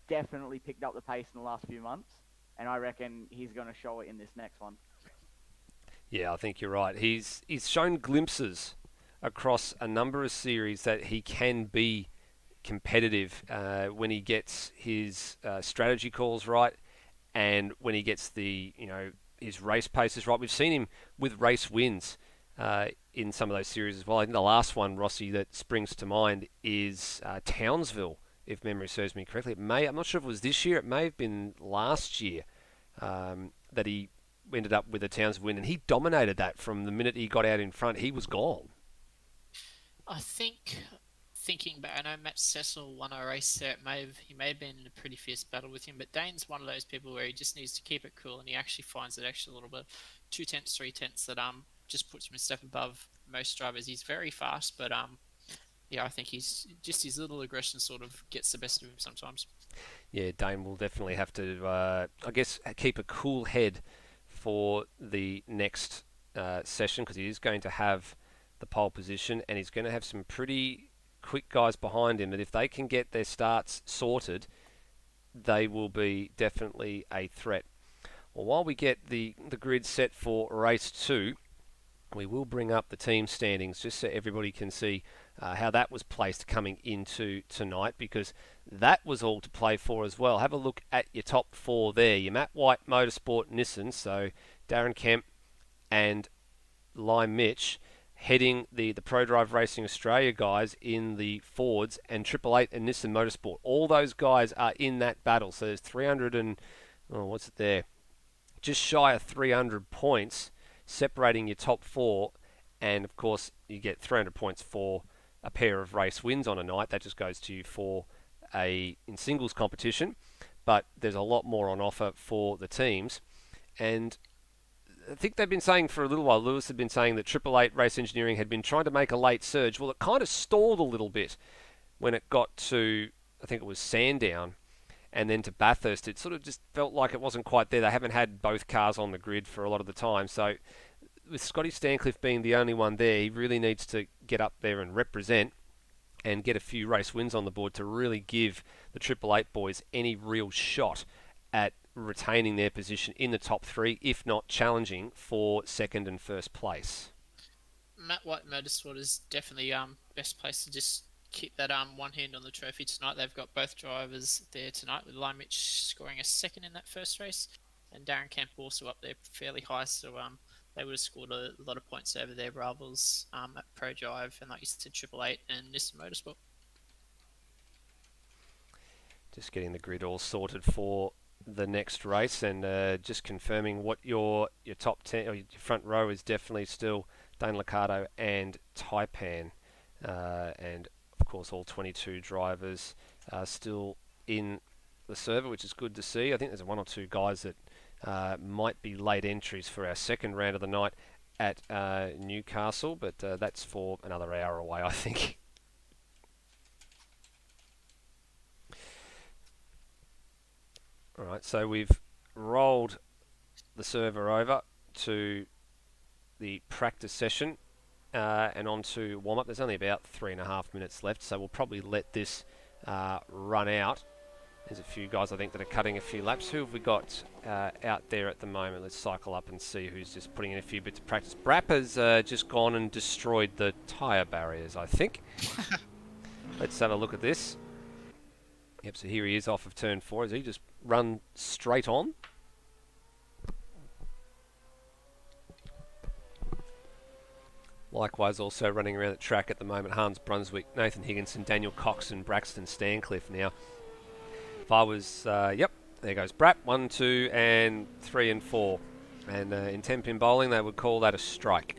definitely picked up the pace in the last few months, and I reckon he's going to show it in this next one. Yeah, I think you're right. He's shown glimpses across a number of series that he can be competitive when he gets his strategy calls right and when he gets his race paces right. We've seen him with race wins in some of those series as well. I think the last one, Rossi, that springs to mind is Townsville, if memory serves me correctly. I'm not sure if it was this year, it may have been last year that he ended up with a Townsville win, and he dominated that from the minute he got out in front. He was gone. I think, thinking back, I know Matt Cecil won a race there. He may have been in a pretty fierce battle with him, but Dane's one of those people where he just needs to keep it cool, and he actually finds it actually a little bit 2 tenths, 3 tenths that just puts him a step above most drivers. He's very fast, but yeah, I think his little aggression sort of gets the best of him sometimes. Yeah, Dane will definitely have to, I guess, keep a cool head for the next session, because he is going to have the pole position, and he's going to have some pretty quick guys behind him that if they can get their starts sorted, they will be definitely a threat. Well, while we get the grid set for race 2, we will bring up the team standings just so everybody can see how that was placed coming into tonight, because that was all to play for as well. Have a look at your top 4 there. Your Matt White Motorsport Nissan, so Darren Kemp and Lime Mitch, heading the Pro Drive Racing Australia guys in the Fords, and Triple Eight and Nissan Motorsport. All those guys are in that battle. So there's 300 and... oh, what's it there? Just shy of 300 points separating your top 4. And, of course, you get 300 points for a pair of race wins on a night. That just goes to you for in singles competition. But there's a lot more on offer for the teams. And I think they've been saying for a little while, Lewis had been saying that Triple Eight Race Engineering had been trying to make a late surge. Well, it kind of stalled a little bit when it got to, I think it was Sandown, and then to Bathurst. It sort of just felt like it wasn't quite there. They haven't had both cars on the grid for a lot of the time. So with Scotty Stancliffe being the only one there, he really needs to get up there and represent and get a few race wins on the board to really give the Triple Eight boys any real shot at retaining their position in the top three, if not challenging for second and first place. Matt White Motorsport is definitely best place to just keep that one hand on the trophy tonight. They've got both drivers there tonight, with Lymich scoring a second in that first race, and Darren Camp also up there fairly high. So they would have scored a lot of points over their rivals at Pro Drive and, like you said, Triple Eight and Nissan Motorsport. Just getting the grid all sorted for the next race, and just confirming what your top 10 or your front row is definitely still Dane Liccardo and Taipan, and of course all 22 drivers are still in the server, which is good to see. I think there's one or two guys that might be late entries for our second round of the night at Newcastle, but that's for another hour away, I think. Alright, so we've rolled the server over to the practice session and on to warm-up. There's only about 3.5 minutes left, so we'll probably let this run out. There's a few guys, I think, that are cutting a few laps. Who have we got out there at the moment? Let's cycle up and see who's just putting in a few bits of practice. Brapp has just gone and destroyed the tyre barriers, I think. Let's have a look at this. Yep, so here he is off of turn 4. Has he just run straight on? Likewise, also running around the track at the moment, Hans Brunswick, Nathan Higginson, Daniel Cox and Braxton Stancliffe. Now, if I was, yep, there goes Brapp, 1, 2 and 3 and 4. And in 10-pin bowling, they would call that a strike.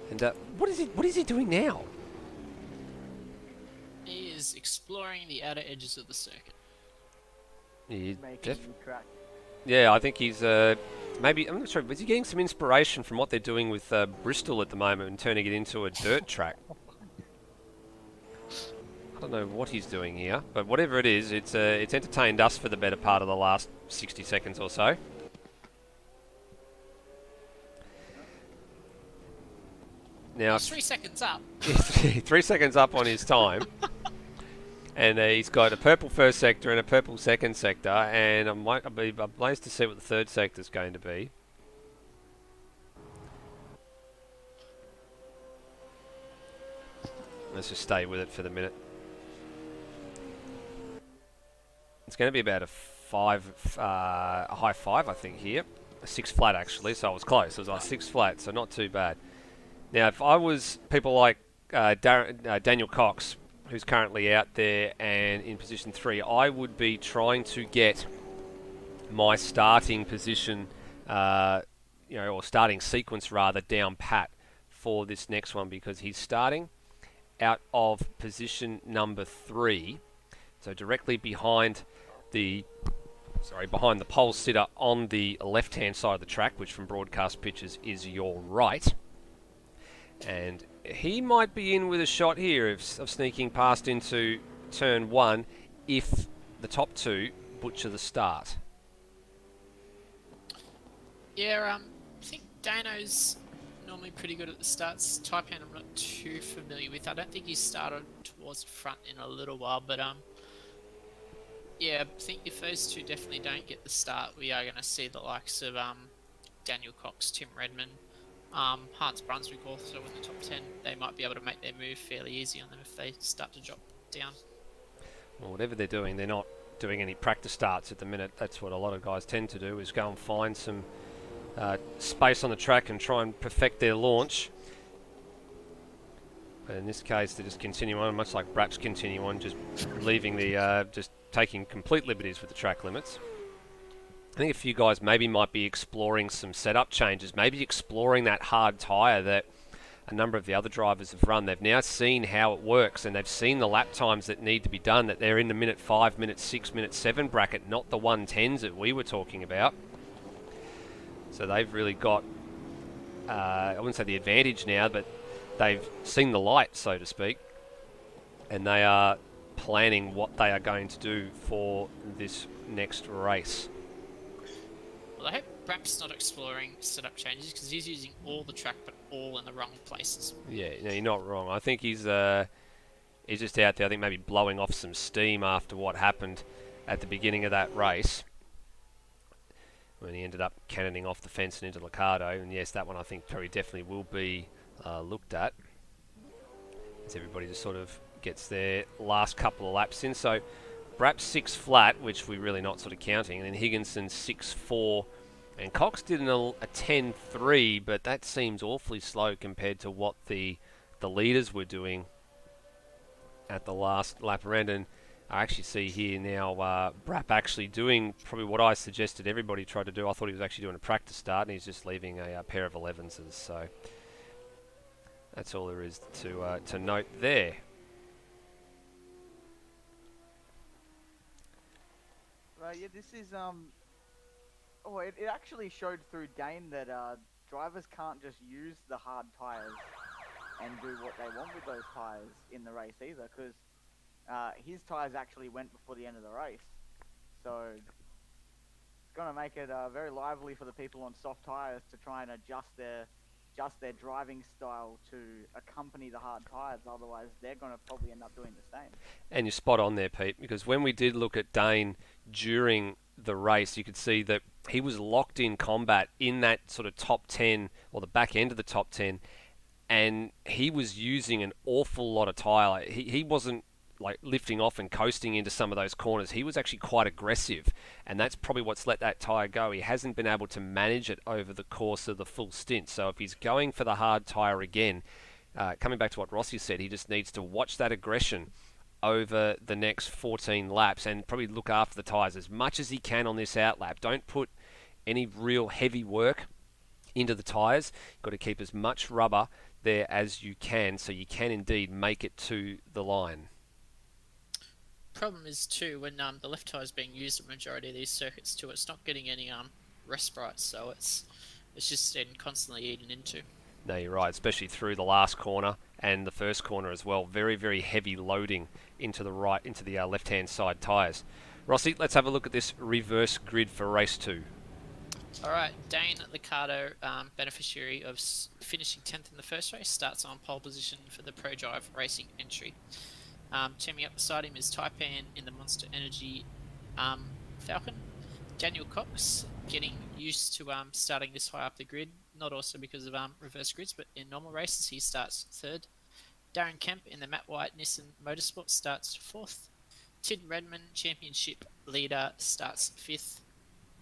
And what is he doing now? He is exploring the outer edges of the circuit. Yeah, I think he's maybe, I'm not sure, is he getting some inspiration from what they're doing with Bristol at the moment and turning it into a dirt track? I don't know what he's doing here, but whatever it is, it's entertained us for the better part of the last 60 seconds or so. Now, He's 3 seconds up. 3 seconds up on his time. And he's got a purple first sector and a purple second sector, and I'm amazed to see what the third sector is going to be. Let's just stay with it for the minute. It's going to be about a high 5, I think, here. A 6 flat, actually, so I was close. It was like 6 flat, so not too bad. Now, if I was people like Daniel Cox, who's currently out there and in position 3, I would be trying to get my starting position, or starting sequence rather, down pat for this next one, because he's starting out of position number 3, so directly behind the pole sitter on the left-hand side of the track, which from broadcast pitches is your right. And he might be in with a shot here of sneaking past into turn 1 if the top 2 butcher the start. Yeah, I think Dano's normally pretty good at the starts. Taipan I'm not too familiar with. I don't think he's started towards the front in a little while, but yeah, I think if those two definitely don't get the start, we are going to see the likes of Daniel Cox, Tim Redmond, Hans Brunswick also in the top 10. They might be able to make their move fairly easy on them if they start to drop down. Well, whatever they're doing, they're not doing any practice starts at the minute. That's what a lot of guys tend to do, is go and find some space on the track and try and perfect their launch. But in this case, they just continue on, much like Braps continue on, just leaving the, just taking complete liberties with the track limits. I think a few guys maybe might be exploring some setup changes, maybe exploring that hard tyre that a number of the other drivers have run. They've now seen how it works, and they've seen the lap times that need to be done, that they're in the minute 5, minute 6, minute 7 bracket, not the 110s that we were talking about. So they've really got, I wouldn't say the advantage now, but they've seen the light, so to speak, and they are planning what they are going to do for this next race. Well, I hope Brap's not exploring setup changes, because he's using all the track, but all in the wrong places. Yeah, no, you're not wrong. I think he's just out there, I think maybe blowing off some steam after what happened at the beginning of that race, when he ended up cannoning off the fence and into Liccardo. And yes, that one I think very definitely will be looked at, as everybody just sort of gets their last couple of laps in. So Brap's 6 flat, which we're really not sort of counting, and then Higginson 6.4, and Cox did a 10.3, but that seems awfully slow compared to what the leaders were doing at the last lap around. And I actually see here now Brap actually doing probably what I suggested everybody tried to do. I thought he was actually doing a practice start, and he's just leaving a pair of 11s. So that's all there is to note there. Right, yeah, this is Oh, it actually showed through Dane that drivers can't just use the hard tires and do what they want with those tires in the race either, because his tires actually went before the end of the race. So it's going to make it very lively for the people on soft tires to try and adjust their driving style to accompany the hard tires. Otherwise, they're going to probably end up doing the same. And you're spot on there, Pete, because when we did look at Dane during the race, you could see that he was locked in combat in that sort of top 10 or the back end of the top 10, and he was using an awful lot of tyre. He wasn't like lifting off and coasting into some of those corners. He was actually quite aggressive, and that's probably what's let that tyre go. He hasn't been able to manage it over the course of the full stint. So if he's going for the hard tyre again, coming back to what Rossi said, he just needs to watch that aggression over the next 14 laps and probably look after the tyres as much as he can on this outlap. Don't put any real heavy work into the tyres. You've got to keep as much rubber there as you can, so you can indeed make it to the line. Problem is too, when the left tire is being used at the majority of these circuits too, it's not getting any respite, so it's just then constantly eaten into. No, you're right, especially through the last corner and the first corner as well. Very, very heavy loading into the right, into the left-hand side tyres. Rossi, let's have a look at this reverse grid for race 2. Alright, Dane Liccardo, beneficiary of finishing 10th in the first race, starts on pole position for the Pro Drive Racing entry. Teaming up beside him is Taipan in the Monster Energy Falcon. Daniel Cox getting used to starting this high up the grid, not also because of reverse grids, but in normal races he starts 3rd. Darren Kemp in the Matt White Nissan Motorsport starts 4th. Tid Redman, Championship leader, starts 5th.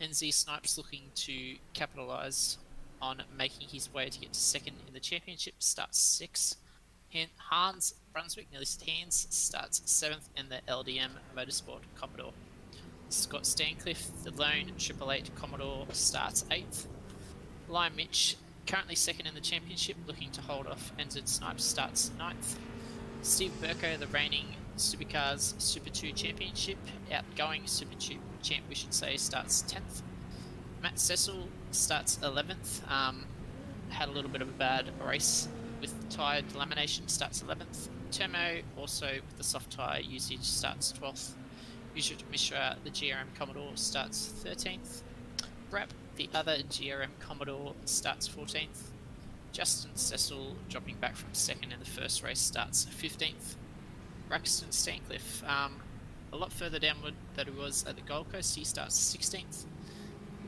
NZ Snipes looking to capitalise on making his way to get to 2nd in the Championship, starts 6th. Hans Brunswick, Nilist Hands, starts 7th in the LDM Motorsport Commodore. Scott Stancliffe, the lone 888 Commodore, starts 8th. Liam Mitch, currently 2nd in the Championship, looking to hold off NZ Snipes, starts 9th. Steve Burko, the reigning Supercars Super 2 Championship, outgoing Super 2 champ we should say, starts 10th. Matt Cecil starts 11th, had a little bit of a bad race with tyre delamination, starts 11th. Termo, also with the soft tyre usage, starts 12th. Yusuf Mishra, the GRM Commodore, starts 13th. Brap, the other GRM Commodore, starts 14th. Justin Cecil, dropping back from 2nd in the first race, starts 15th. Braxton Stancliffe, a lot further downward than he was at the Gold Coast, he starts 16th.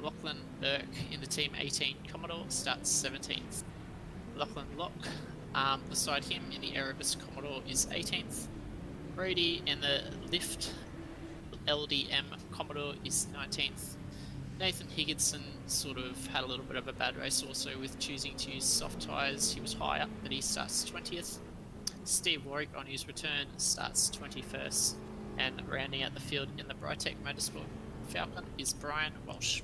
Lachlan Burke in the Team 18 Commodore starts 17th. Lachlan Locke, beside him in the Erebus Commodore, is 18th. Brady in the Lift LDM Commodore is 19th. Nathan Higginson sort of had a little bit of a bad race also with choosing to use soft tyres. He was high up, but he starts 20th. Steve Warwick on his return starts 21st. And rounding out the field in the Britec Motorsport Falcon is Brian Walsh.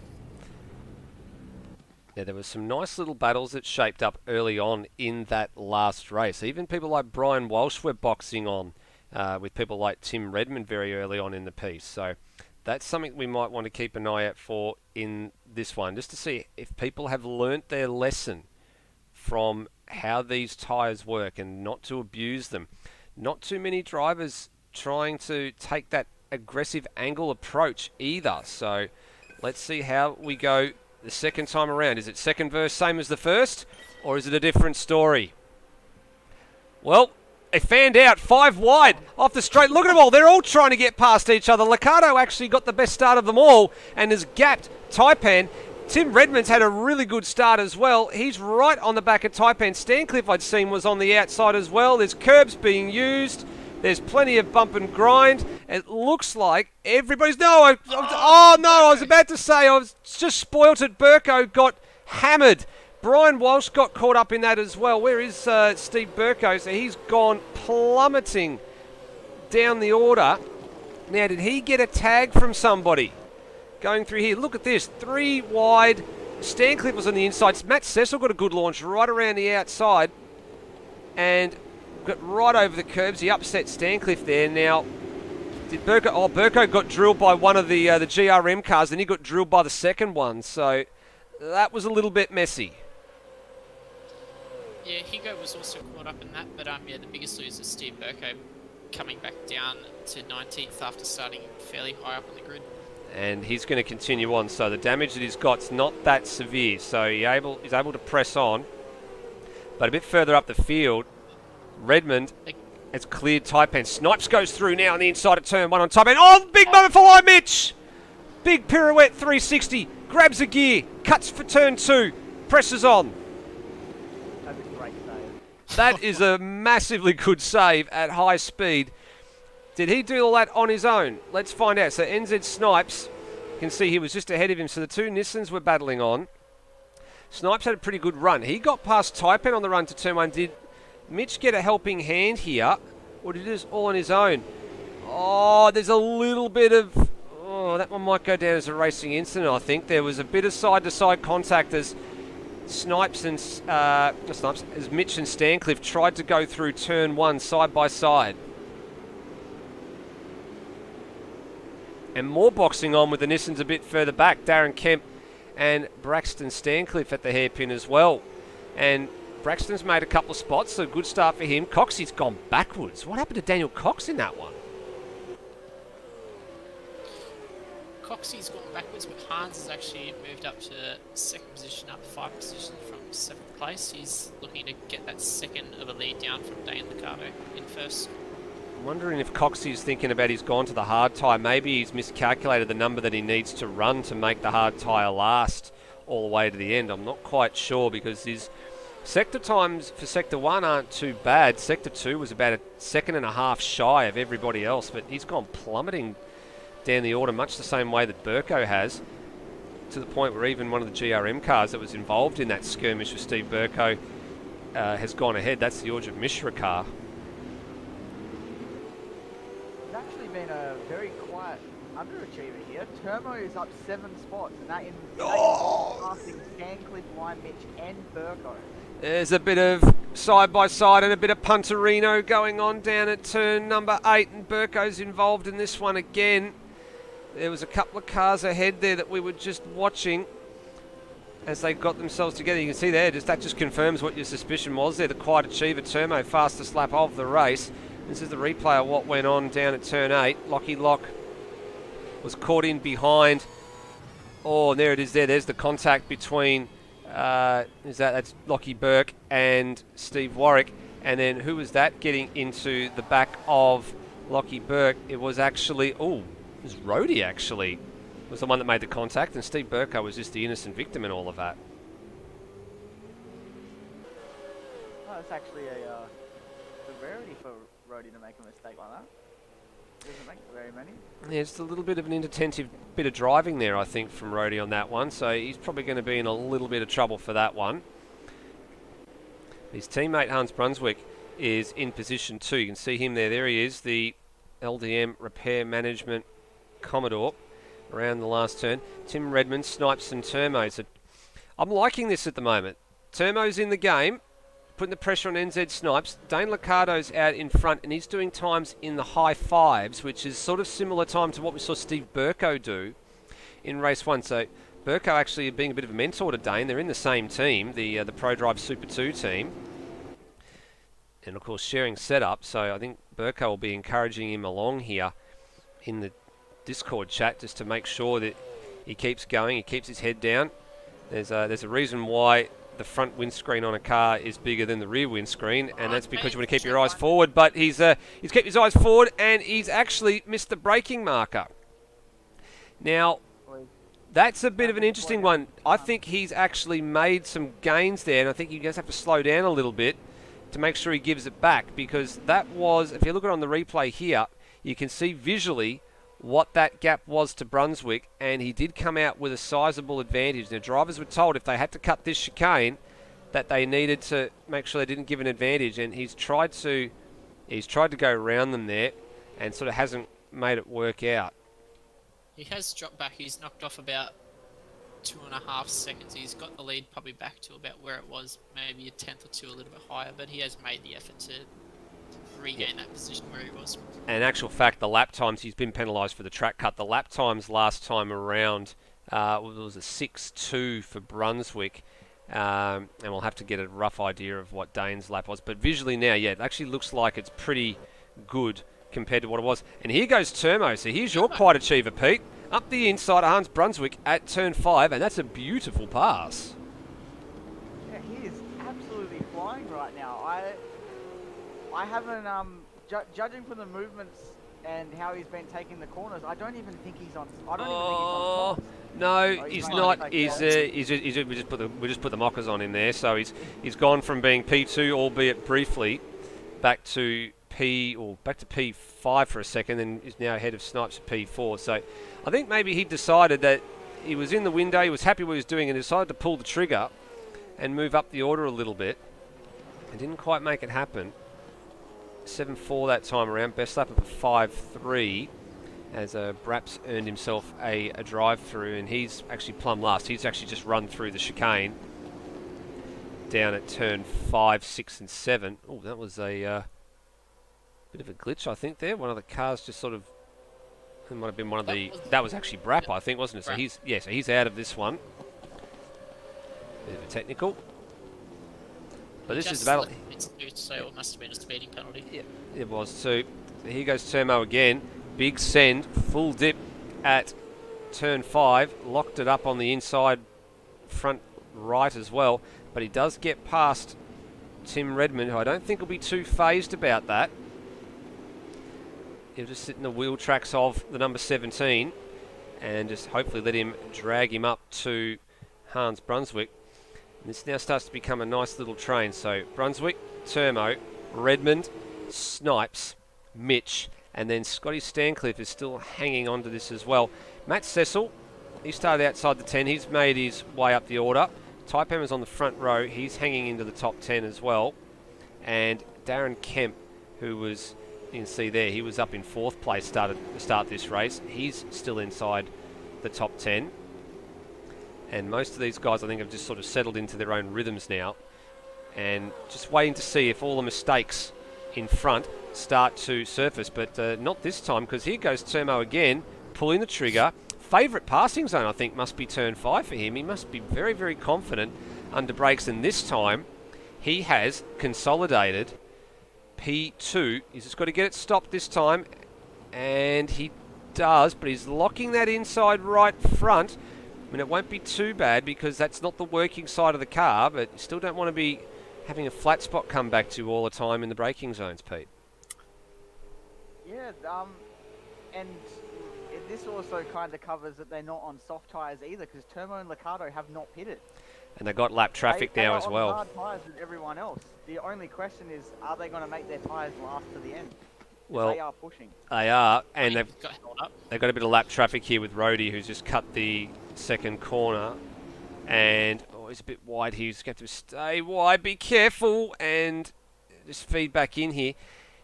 Yeah, there were some nice little battles that shaped up early on in that last race. Even people like Brian Walsh were boxing on with people like Tim Redmond very early on in the piece. So that's something we might want to keep an eye out for in this one, just to see if people have learnt their lesson from how these tyres work and not to abuse them. Not too many drivers trying to take that aggressive angle approach either. So let's see how we go the second time around. Is it second verse same as the first, or is it a different story? Well, they fanned out 5 wide off the straight. Look at them all. They're all trying to get past each other. Liccardo actually got the best start of them all and has gapped Taipan. Tim Redmond's had a really good start as well. He's right on the back of Taipan. Stancliffe, I'd seen, was on the outside as well. There's curbs being used. There's plenty of bump and grind. It looks like everybody's... I was about to say, I was just spoilt it. Burko got hammered. Brian Walsh got caught up in that as well. Where is Steve Burko? So he's gone plummeting down the order. Now, did he get a tag from somebody? Going through here, look at this. 3 wide. Stancliffe was on the inside. Matt Cecil got a good launch right around the outside. And got right over the curbs. He upset Stancliffe there. Now, did Burko... Burko got drilled by one of the GRM cars, then he got drilled by the second one. So that was a little bit messy. Yeah, Hugo was also caught up in that, but the biggest loser is Steve Burko coming back down to 19th after starting fairly high up on the grid. And he's going to continue on, so the damage that he's got's not that severe, so he's able to press on. But a bit further up the field, Redmond has cleared Taipan. Snipes goes through now on the inside of turn 1 on Taipan. Oh, big moment for Light Mitch! Big pirouette 360, grabs a gear, cuts for turn 2, presses on. That's a great save. That is a massively good save at high speed. Did he do all that on his own? Let's find out. So NZ Snipes, you can see he was just ahead of him. So the 2 Nissans were battling on. Snipes had a pretty good run. He got past Taipan on the run to turn 1. Did Mitch get a helping hand here, or did he do this all on his own? Oh, there's a little bit of... Oh, that one might go down as a racing incident, I think. There was a bit of side-to-side contact as Snipes and... as Mitch and Stancliffe tried to go through turn 1 side by side. And more boxing on with the Nissans a bit further back. Darren Kemp and Braxton Stancliffe at the hairpin as well. And Braxton's made a couple of spots, so good start for him. Coxey's gone backwards. What happened to Daniel Cox in that one? Coxey's gone backwards, but Hans has actually moved up to 2nd position, up 5 positions from 7th place. He's looking to get that second of a lead down from Dane Liccardo in 1st. I'm wondering if Coxey's thinking about he's gone to the hard tyre. Maybe he's miscalculated the number that he needs to run to make the hard tyre last all the way to the end. I'm not quite sure, because his sector times for Sector 1 aren't too bad. Sector 2 was about a second and a half shy of everybody else, but he's gone plummeting down the order much the same way that Burko has, to the point where even one of the GRM cars that was involved in that skirmish with Steve Burko has gone ahead. That's the Orjut Mishra car. It's actually been a very quiet underachiever here. Turbo is up 7 spots, and that is passing Stancliffe, Light Mitch, and Burko. There's a bit of side-by-side and a bit of punterino going on down at turn number 8, and Burko's involved in this one again. There was a couple of cars ahead there that we were just watching as they got themselves together. You can see there, that just confirms what your suspicion was there. The quiet achiever, Turmo, fastest lap of the race. This is the replay of what went on down at turn 8. Lockie Lock was caught in behind. Oh, and there it is there. There's the contact between... that's Lockie Burke and Steve Warwick. And then who was that getting into the back of Lockie Burke? It was actually... it was Rhodey actually. Was the one that made the contact, and Steve Burko was just the innocent victim in all of that. Oh, it's actually a rarity for Rhodey to make a mistake like that. Doesn't make very many. Yeah, it's a little bit of an inattentive bit of driving there, I think, from Rhodey on that one. So he's probably going to be in a little bit of trouble for that one. His teammate Hans Brunswick is in position 2. You can see him there. There he is, the LDM Repair Management Commodore around the last turn. Tim Redmond, Snipes and Turmo. So I'm liking this at the moment. Termo's in the game, putting the pressure on NZ Snipes. Dane Liccardo's out in front, and he's doing times in the high fives, which is sort of similar time to what we saw Steve Burko do in race 1. So Burko actually being a bit of a mentor to Dane. They're in the same team, the Pro Drive Super 2 team. And, of course, sharing setup. So I think Burko will be encouraging him along here in the Discord chat just to make sure that he keeps going, he keeps his head down. There's a reason why the front windscreen on a car is bigger than the rear windscreen, and that's because you want to keep your eyes forward. But he's kept his eyes forward, and he's actually missed the braking marker. Now, that's a bit of an interesting one. I think he's actually made some gains there, and I think you guys have to slow down a little bit to make sure he gives it back, because that was, if you look at it on the replay here, you can see visually what that gap was to Brunswick, and he did come out with a sizable advantage. The drivers were told if they had to cut this chicane that they needed to make sure they didn't give an advantage, and he's tried to go around them there and sort of hasn't made it work out. He has dropped back. He's knocked off about 2.5 seconds. He's got the lead probably back to about where it was, maybe a tenth or two, a little bit higher, but he has made the effort to regain that position where he was. And in actual fact, the lap times, he's been penalised for the track cut. The lap times last time around was a 6.2 for Brunswick. And we'll have to get a rough idea of what Dane's lap was. But visually now, yeah, it actually looks like it's pretty good compared to what it was. And here goes Termo. So here's your quiet achiever, Pete. Up the inside of Hans Brunswick at turn 5, and that's a beautiful pass. Yeah, he is absolutely flying right now. I haven't, judging from the movements and how he's been taking the corners, I don't even think he's on. I don't even think he's on top. No, he's not. We just put the mockers on in there. So he's gone from being P2, albeit briefly, back to P5 for a second, and is now ahead of Snipes at P4. So I think maybe he decided that he was in the window, he was happy what he was doing, and decided to pull the trigger and move up the order a little bit, and didn't quite make it happen. 7.4 that time around, best lap of a 5.3, as Braps earned himself a drive-through, and he's actually plumb last. He's actually just run through the chicane down at turn 5, 6 and 7. Oh, that was a bit of a glitch, I think, there. One of the cars just sort of, it might have been one of the, that was actually Brap, I think, wasn't it? So he's out of this one. Bit of a technical. But this is the battle. So it must have been a speeding penalty. Yeah, it was. So here goes Termo again. Big send, full dip at turn 5. Locked it up on the inside front right as well. But he does get past Tim Redmond, who I don't think will be too phased about that. He'll just sit in the wheel tracks of the number 17 and just hopefully let him drag him up to Hans Brunswick. And this now starts to become a nice little train. So Brunswick, Termo, Redmond, Snipes, Mitch, and then Scotty Stancliffe is still hanging on to this as well. Matt Cecil, he started outside the 10. He's made his way up the order. Type Hammer's on the front row. He's hanging into the top 10 as well. And Darren Kemp, who was, you can see there, he was up in 4th place to start this race. He's still inside the top 10. And most of these guys, I think, have just sort of settled into their own rhythms now. And just waiting to see if all the mistakes in front start to surface. But not this time, because here goes Termo again, pulling the trigger. Favourite passing zone, I think, must be turn 5 for him. He must be very, very confident under brakes. And this time, he has consolidated P2. He's just got to get it stopped this time. And he does, but he's locking that inside right front. I mean, it won't be too bad because that's not the working side of the car, but you still don't want to be having a flat spot come back to all the time in the braking zones, Pete. Yeah, and this also kind of covers that they're not on soft tyres either, because Termo and Liccardo have not pitted. And they've got lap traffic now as well. They are on hard tyres with everyone else. The only question is, are they going to make their tyres last to the end? Well, they are pushing. They are, and Got held up. they've got a bit of lap traffic here with Rhodey, who's just cut the second corner. And he's a bit wide here. He's got to stay wide. Be careful. And just feed back in here.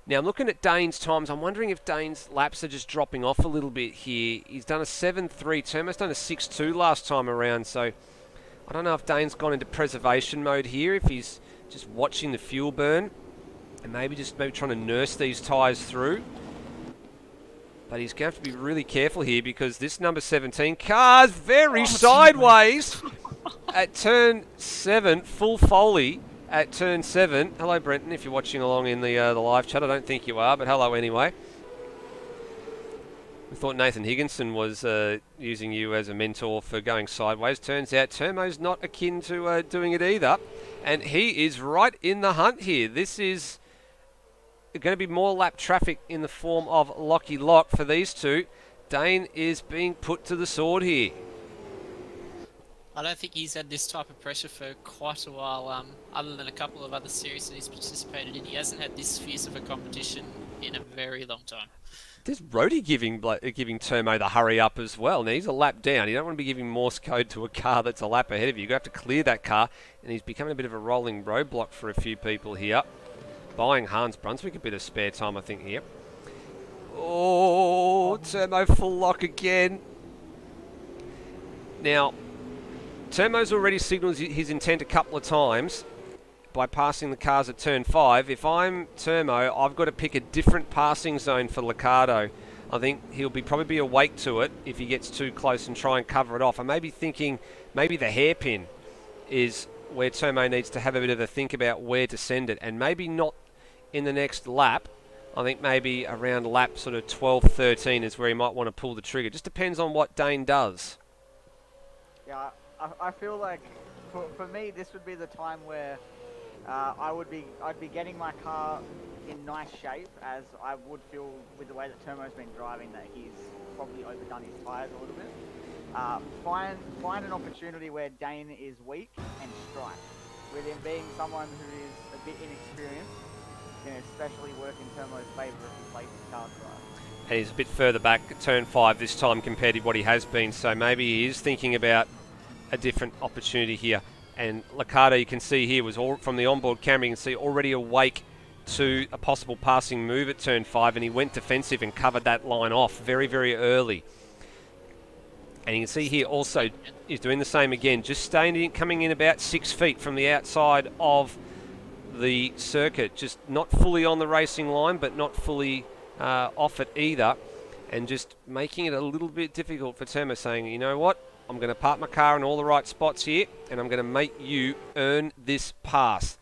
Now, I'm looking at Dane's times. I'm wondering if Dane's laps are just dropping off a little bit here. He's done a 7.3. Termo's done a 6.2 last time around. So I don't know if Dane's gone into preservation mode here, if he's just watching the fuel burn and maybe trying to nurse these tyres through. But he's going to have to be really careful here because this number 17 car's very sideways at turn 7, full foley at turn 7. Hello, Brenton, if you're watching along in the live chat. I don't think you are, but hello anyway. We thought Nathan Higginson was using you as a mentor for going sideways. Turns out Termo's not akin to doing it either. And he is right in the hunt here. This is going to be more lap traffic in the form of Locky Lock for these two. Dane is being put to the sword here. I don't think he's had this type of pressure for quite a while, other than a couple of other series that he's participated in. He hasn't had this fierce of a competition in a very long time. There's Rhodey giving Termo the hurry up as well. Now, he's a lap down. You don't want to be giving Morse code to a car that's a lap ahead of you. You have to clear that car, and he's becoming a bit of a rolling roadblock for a few people here. Buying Hans Brunswick a bit of spare time, I think, here. Oh, Termo full lock again. Now, Termo's already signalled his intent a couple of times by passing the cars at turn 5. If I'm Termo, I've got to pick a different passing zone for Liccardo. I think he'll probably be awake to it if he gets too close and try and cover it off. I may be thinking maybe the hairpin is where Termo needs to have a bit of a think about where to send it, and maybe not in the next lap. I think maybe around lap sort of 12, 13 is where he might want to pull the trigger. Just depends on what Dane does. Yeah, I feel like for me this would be the time where I'd be getting my car in nice shape, as I would feel with the way that Termo's been driving that he's probably overdone his tyres a little bit. Find an opportunity where Dane is weak and strike. With him being someone who is a bit inexperienced, can especially work in Termo's favour if he plays his cards right. And he's a bit further back at turn 5 this time compared to what he has been, so maybe he is thinking about a different opportunity here. And Liccardo, you can see here, was all from the onboard camera, you can see already awake to a possible passing move at turn 5, and he went defensive and covered that line off very, very early. And you can see here also he's doing the same again, just staying in, coming in about 6 feet from the outside of the circuit, just not fully on the racing line, but not fully off it either, and just making it a little bit difficult for Termo, saying, you know what, I'm going to park my car in all the right spots here, and I'm going to make you earn this pass.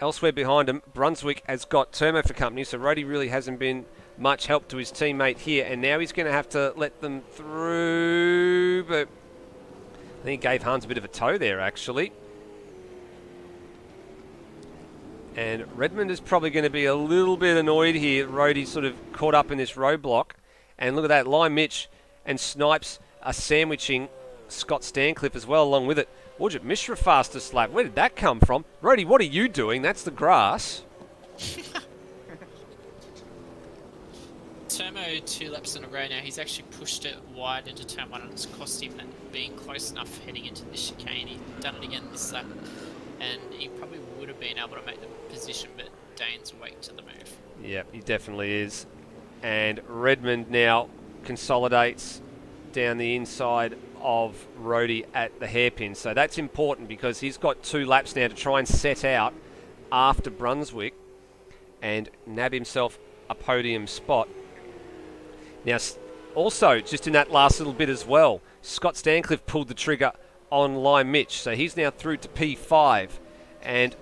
Elsewhere behind him, Brunswick has got Termo for company, so Rhodey really hasn't been much help to his teammate here, and now he's going to have to let them through, but I think he gave Hans a bit of a tow there, actually. And Redmond is probably going to be a little bit annoyed here. Rhodey's sort of caught up in this roadblock. And look at that, Lime Mitch and Snipes are sandwiching Scott Stancliffe as well along with it. Wajit Mishra fastest lap. Where did that come from? Rhodey, what are you doing? That's the grass. Termo 2 laps in a row now. He's actually pushed it wide into turn 1, and it's cost him being close enough heading into the chicane. He's done it again this lap, and he probably would have been able to make the position, but Dane's awake to the move. Yep, he definitely is. And Redmond now consolidates down the inside of Rhodey at the hairpin. So that's important because he's got 2 laps now to try and set out after Brunswick and nab himself a podium spot. Now, also, just in that last little bit as well, Scott Stancliffe pulled the trigger on Lime Mitch. So he's now through to P5. And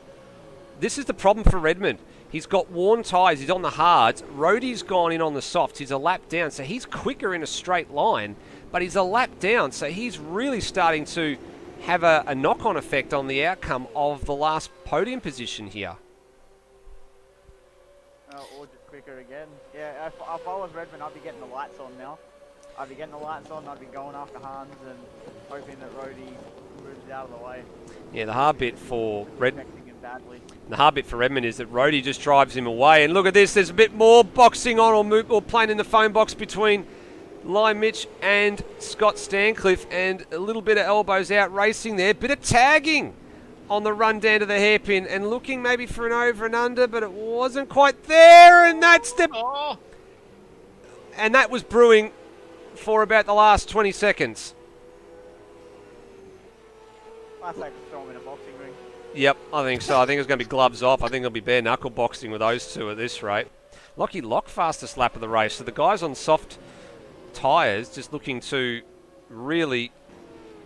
this is the problem for Redmond. He's got worn tyres. He's on the hards. Rhodey's gone in on the softs. He's a lap down. So he's quicker in a straight line, but he's a lap down. So he's really starting to have a knock-on effect on the outcome of the last podium position here. Or just quicker again. Yeah, if I was Redmond, I'd be getting the lights on now. I'd be getting the lights on, I'd be going after Hans and hoping that Rhodey moves out of the way. Yeah, the hard bit for Redmond. Badly. The hard bit for Redmond is that Rhodey just drives him away. And look at this, there's a bit more boxing on or playing in the phone box between Lime Mitch and Scott Stancliffe, and a little bit of elbows out racing there. Bit of tagging on the run down to the hairpin and looking maybe for an over and under, but it wasn't quite there, and that's the... Oh! And that was brewing for about the last 20 seconds. I say throw him in a boxing ring. Yep, I think so. I think it's going to be gloves off. I think it'll be bare knuckle boxing with those two at this rate. Lockie Lock, fastest lap of the race. So the guys on soft tyres just looking to really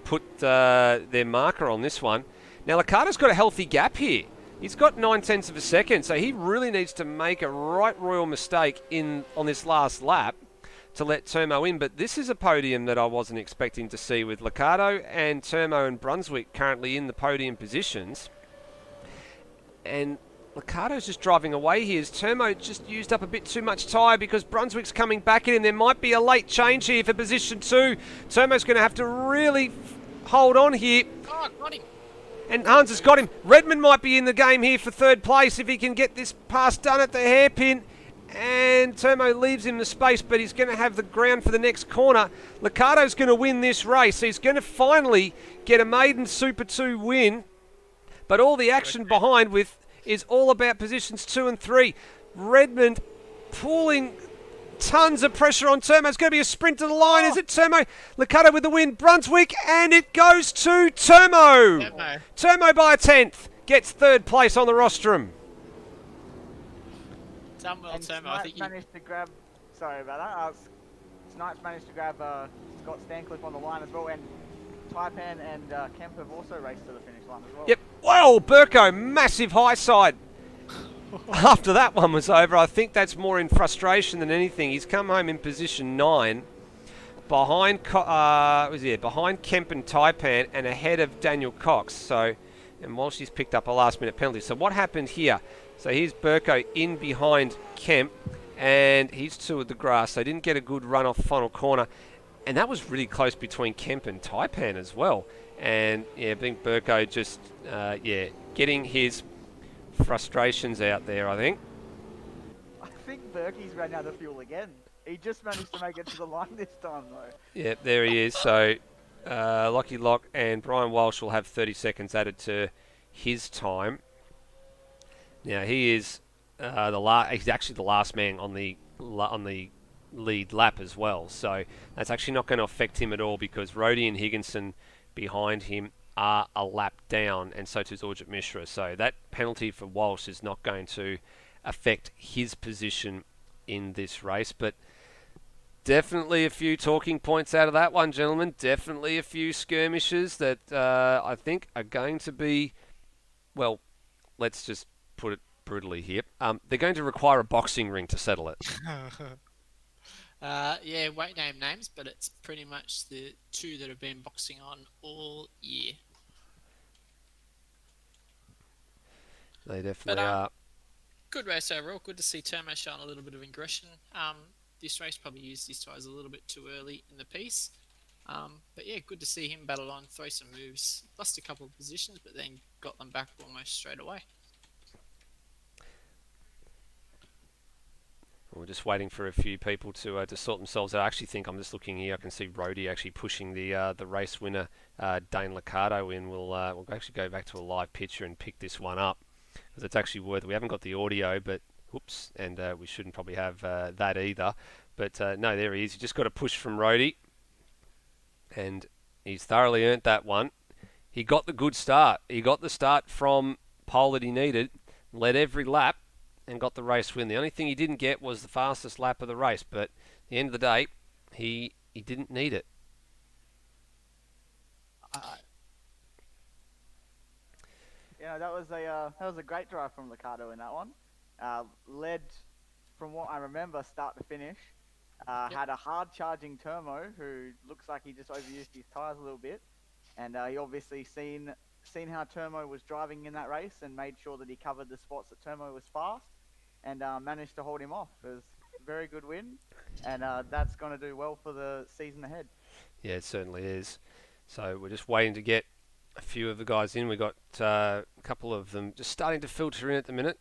put their marker on this one. Now, Licato's got a healthy gap here. He's got 9/10 of a second, so he really needs to make a right royal mistake on this last lap to let Termo in. But this is a podium that I wasn't expecting to see, with Licato and Termo and Brunswick currently in the podium positions. And Licato's just driving away here as Termo just used up a bit too much tyre because Brunswick's coming back in, and there might be a late change here for position 2. Termo's going to have to really hold on here. Oh, got him. And Hans has got him. Redmond might be in the game here for third place if he can get this pass done at the hairpin. And Termo leaves him the space, but he's going to have the ground for the next corner. Licato's going to win this race. He's going to finally get a maiden Super 2 win. But all the action behind is all about positions 2 and 3. Redmond pulling tons of pressure on Termo. It's going to be a sprint to the line. Is it Termo? Licato with the win. Brunswick, and it goes to Termo. Termo by a 10th. Gets third place on the rostrum. Done well, And Termo. I think Snipes managed to grab. Sorry about that. Snipes managed to grab Scott Stancliffe on the line as well, and Taipan and Kemp have also raced to the finish line as well. Yep. Whoa, Burko, massive high side. After that one was over, I think that's more in frustration than anything. He's come home in position 9, behind behind Kemp and Taipan, and ahead of Daniel Cox. So, and Walsh he's picked up a last-minute penalty. So what happened here? So here's Burko in behind Kemp, and he's toward the grass. So didn't get a good run off final corner, and that was really close between Kemp and Taipan as well. And yeah, I think Burko just getting his frustrations out there, I think. I think Berkey's ran out of fuel again. He just managed to make it to the line this time, though. Yeah, there he is. So Lockie Lock and Brian Walsh will have 30 seconds added to his time. Now he is he's actually the last man on the lead lap as well. So that's actually not going to affect him at all because Rhodey and Higginson behind him are a lap down, and so too is Orjit Mishra. So that penalty for Walsh is not going to affect his position in this race. But definitely a few talking points out of that one, gentlemen. Definitely a few skirmishes that I think are going to be, well, let's just put it brutally here. They're going to require a boxing ring to settle it. Yeah, won't name names, but it's pretty much the two that have been boxing on all year. They definitely are. Good race overall. Good to see Termo showing a little bit of aggression. This race probably used his tyres a little bit too early in the piece. But yeah, good to see him battle on, throw some moves. Lost a couple of positions, but then got them back almost straight away. We're just waiting for a few people to sort themselves out. I actually think I'm just looking here. I can see Rhodey actually pushing the race winner, Dane Licato, in. We'll actually go back to a live picture and pick this one up because it's actually worth. We haven't got the audio, but whoops, and we shouldn't probably have that either. But no, there he is. He just got a push from Rhodey, and he's thoroughly earned that one. He got the good start. He got the start from pole that he needed, led every lap, and got the race win. The only thing he didn't get was the fastest lap of the race, but at the end of the day, he didn't need it. That was a great drive from Licato in that one. Led, from what I remember, start to finish. Had a hard charging Termo who looks like he just overused his tyres a little bit, and he obviously seen how Termo was driving in that race and made sure that he covered the spots that Termo was fast, and managed to hold him off. It was a very good win, and that's going to do well for the season ahead. Yeah, it certainly is. So we're just waiting to get a few of the guys in. We got a couple of them just starting to filter in at the minute,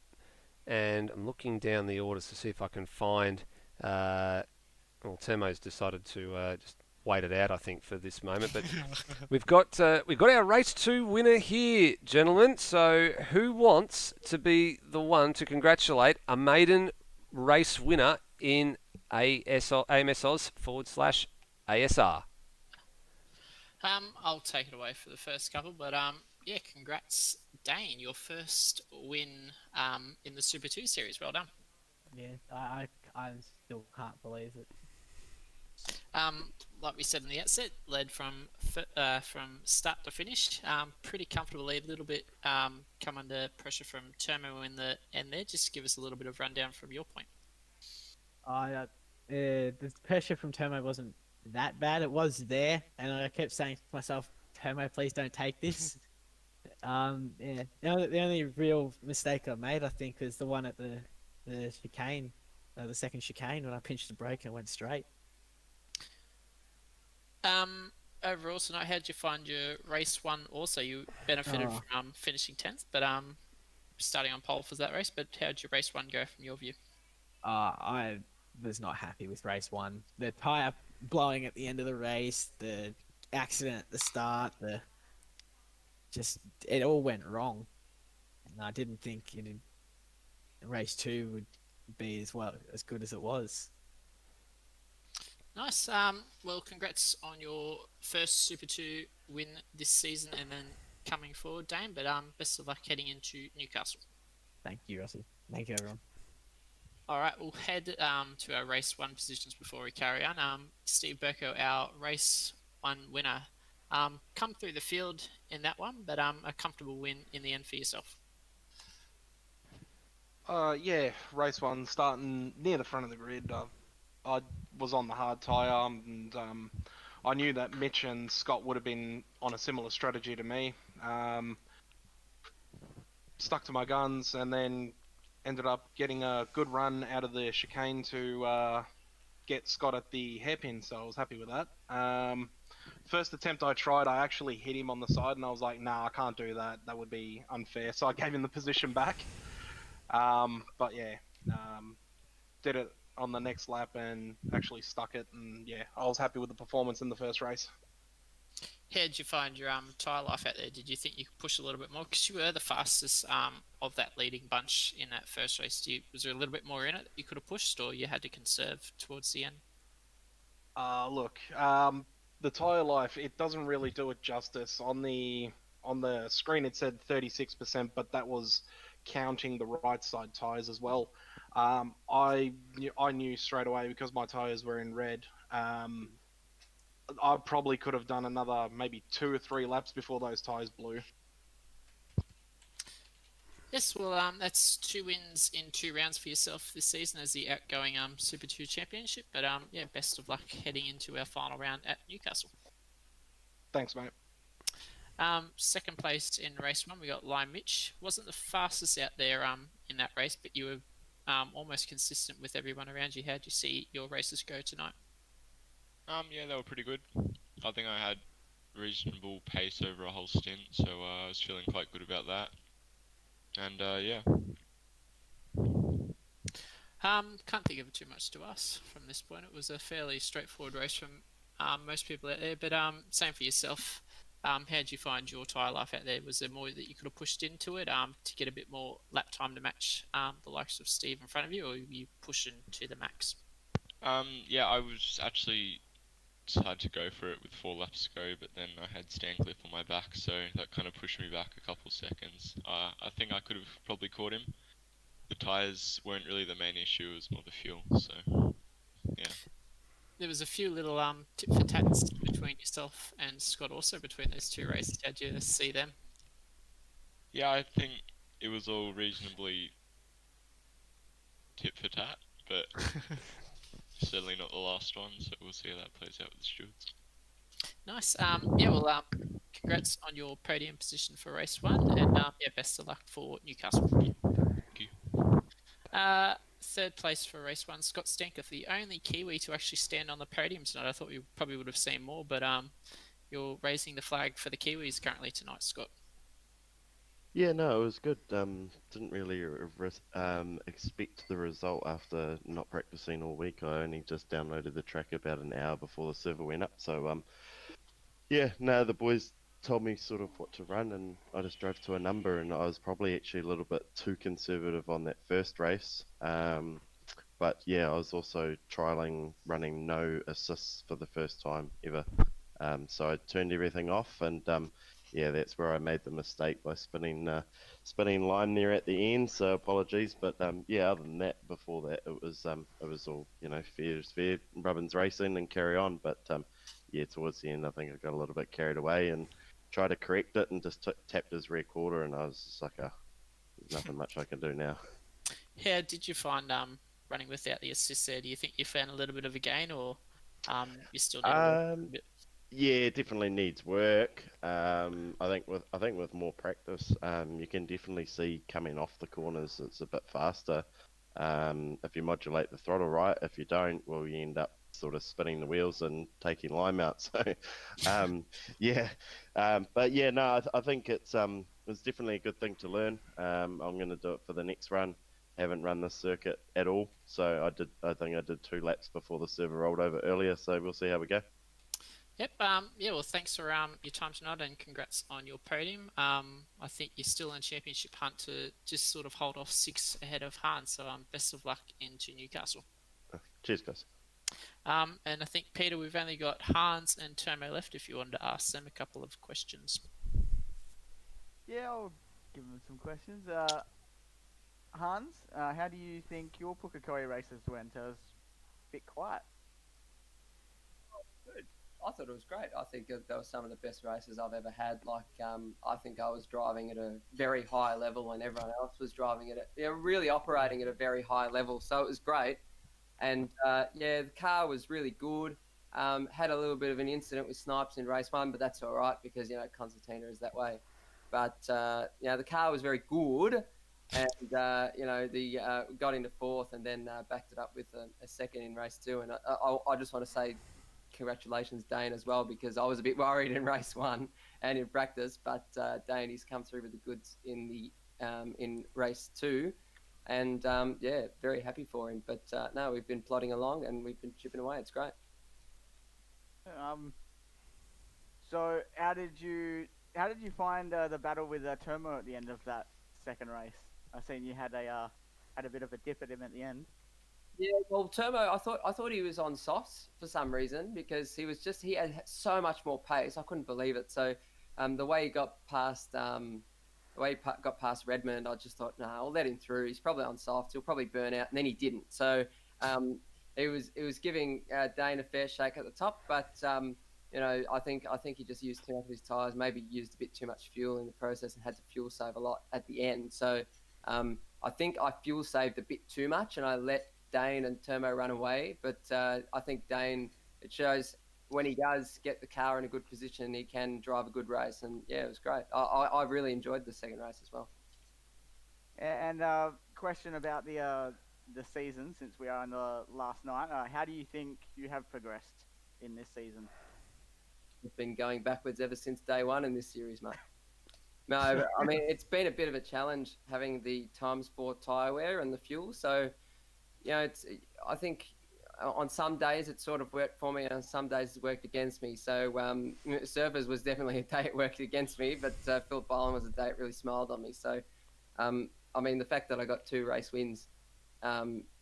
and I'm looking down the orders to see if I can find. Well, Termo's decided to just wait it out, I think, for this moment. But we've got our race 2 winner here, gentlemen. So who wants to be the one to congratulate a maiden race winner in AMS Oz /ASR? I'll take it away for the first couple, but yeah, congrats, Dane, your first win in the Super 2 series. Well done. Yeah, I still can't believe it. Like we said in the outset, led from start to finish. Pretty comfortable lead. A little bit come under pressure from Termo in the end there. Just give us a little bit of rundown from your point. The pressure from Termo wasn't that bad. It was there, and I kept saying to myself, "Termo, please don't take this." Yeah. The only real mistake I made, I think, was the one at the chicane, the second chicane, when I pinched the brake and went straight. Overall tonight, how did you find your race one? Also, you benefited from finishing 10th, but starting on pole for that race. But how did your race one go from your view? I was not happy with race one. The tyre blowing at the end of the race, the accident at the start, it all went wrong. And I didn't think race two would be as good as it was. Nice. Well, congrats on your first Super 2 win this season and then coming forward, Dane. But best of luck heading into Newcastle. Thank you, Rossi. Thank you, everyone. All right, we'll head to our race one positions before we carry on. Steve Burko, our race one winner, come through the field in that one, but a comfortable win in the end for yourself. Yeah, race one, starting near the front of the grid. I was on the hard tyre, and I knew that Mitch and Scott would have been on a similar strategy to me. Stuck to my guns, and then ended up getting a good run out of the chicane to get Scott at the hairpin, so I was happy with that. First attempt I tried, I actually hit him on the side, and I was like, nah, I can't do that. That would be unfair. So I gave him the position back. But yeah, did it on the next lap and actually stuck it, and yeah, I was happy with the performance in the first race. How did you find your tyre life out there? Did you think you could push a little bit more? Because you were the fastest of that leading bunch in that first race. Was there a little bit more in it that you could have pushed, or you had to conserve towards the end? Look, the tyre life, it doesn't really do it justice. On the screen it said 36%, but that was counting the right side tyres as well. I knew straight away, because my tyres were in red, I probably could have done another maybe 2 or 3 laps before those tyres blew. Yes, well, that's 2 wins in 2 rounds for yourself this season as the outgoing Super 2 Championship. But yeah, best of luck heading into our final round at Newcastle. Thanks, mate. Second place in race 1, we got Lime Mitch. Wasn't the fastest out there in that race, but you were almost consistent with everyone around you. How did you see your races go tonight? Yeah, they were pretty good. I think I had reasonable pace over a whole stint, so I was feeling quite good about that. And yeah. Can't think of too much to us from this point. It was a fairly straightforward race from most people out there, but same for yourself. How did you find your tyre life out there? Was there more that you could have pushed into it to get a bit more lap time to match the likes of Steve in front of you, or were you pushing to the max? Yeah, I was actually decided to go for it with 4 laps to go, but then I had Stancliffe on my back, so that kind of pushed me back a couple seconds. I think I could have probably caught him. The tyres weren't really the main issue, it was more the fuel, so yeah. There was a few little tit for tats between yourself and Scott also between those 2 races. How'd you see them? Yeah, I think it was all reasonably tit for tat, but certainly not the last one, so we'll see how that plays out with the stewards. Nice. Yeah, well, congrats on your podium position for race 1, and yeah, best of luck for Newcastle. Thank you. Third place for race 1, Scott Stancliffe, the only Kiwi to actually stand on the podium tonight. I thought we probably would have seen more, but you're raising the flag for the Kiwis currently tonight, Scott. Yeah, no, it was good. Didn't really expect the result after not practicing all week. I only just downloaded the track about an hour before the server went up. So, yeah, no, the boys told me sort of what to run, and I just drove to a number, and I was probably actually a little bit too conservative on that first race. But yeah, I was also trialing running no assists for the first time ever. So I turned everything off, and yeah, that's where I made the mistake by spinning line there at the end. So apologies, but yeah, other than that, before that, it was all fair is fair, Rubbins racing and carry on. But yeah, towards the end, I think I got a little bit carried away and tried to correct it and just tapped his rear quarter, and I was just like, there's nothing much I can do now. How did you find running without the assist there? Do you think you found a little bit of a gain, or you still need a bit? Yeah, it definitely needs work. I think with more practice, you can definitely see coming off the corners it's a bit faster. If you modulate the throttle right, if you don't, well, you end up sort of spinning the wheels and taking lime out. So, yeah, but yeah, no, I think it's definitely a good thing to learn. I'm going to do it for the next run. Haven't run this circuit at all, so I think I did 2 laps before the server rolled over earlier. So we'll see how we go. Yep. Yeah. Well, thanks for your time tonight, and congrats on your podium. I think you're still in championship hunt to just sort of hold off 6 ahead of Hans. So best of luck into Newcastle. Cheers, guys. And I think Peter, we've only got Hans and Tomo left. If you wanted to ask them a couple of questions. Yeah, I'll give them some questions. Hans, how do you think your Pukekohe races went? It was a bit quiet. Good. I thought it was great. I think that were some of the best races I've ever had. Like, I think I was driving at a very high level, and everyone else was driving at really operating at a very high level. So it was great. And yeah, the car was really good. Had a little bit of an incident with Snipes in race 1, but that's all right because Concertina is that way. But the car was very good, and got into 4th, and then backed it up with a 2nd in race 2. And I just want to say congratulations, Dane, as well, because I was a bit worried in race 1 and in practice, but Dane, he's come through with the goods in race 2. And yeah, very happy for him. But no, we've been plodding along and we've been chipping away. It's great. So how did you find the battle with Tomo at the end of that 2nd race? I seen you had a bit of a dip at him at the end. Yeah, well, Tomo, I thought he was on softs for some reason because he had so much more pace. I couldn't believe it. So the way he got past Redmond, I just thought, no, I'll let him through. He's probably on softs. He'll probably burn out, and then he didn't. So it was giving Dane a fair shake at the top, but I think he just used too much of his tyres. Maybe used a bit too much fuel in the process and had to fuel save a lot at the end. So I think I fuel saved a bit too much, and I let Dane and Termo run away. But I think Dane, it shows when he does get the car in a good position, he can drive a good race. And yeah, it was great. I really enjoyed the 2nd race as well. And question about the season, since we are on the last night. How do you think you have progressed in this season? We've been going backwards ever since day 1 in this series, mate. No, I mean, it's been a bit of a challenge having the ×4 tyre wear and the fuel. So, I think on some days it sort of worked for me, and on some days it worked against me. So, Surfers was definitely a day it worked against me, but Phillip Island was a day it really smiled on me. So, I mean, the fact that I got 2 race wins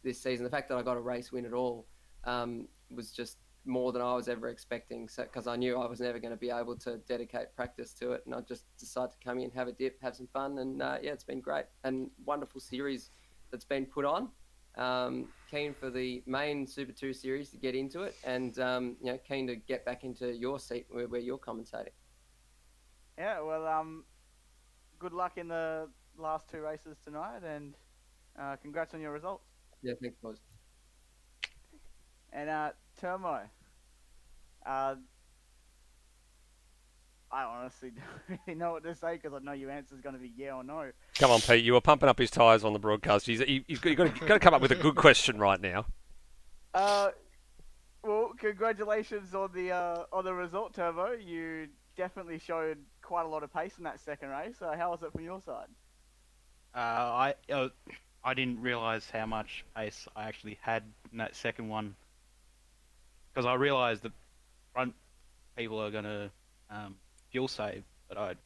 this season, the fact that I got a race win at all was just more than I was ever expecting, because I knew I was never going to be able to dedicate practice to it, and I just decided to come in, have a dip, have some fun, and yeah, it's been great and wonderful series that's been put on. Keen for the main Super 2 series to get into it, and keen to get back into your seat where you're commentating. Yeah, well, good luck in the last 2 races tonight, and congrats on your results. Yeah, thanks, boys. And Termo, I honestly don't really know what to say because I know your answer is going to be yeah or no. Come on, Pete. You were pumping up his tyres on the broadcast. You've got to come up with a good question right now. Well, congratulations on the result, Turbo. You definitely showed quite a lot of pace in that 2nd race. How was it from your side? I didn't realise how much pace I actually had in that 2nd one, because I realised that front people are going to fuel save, but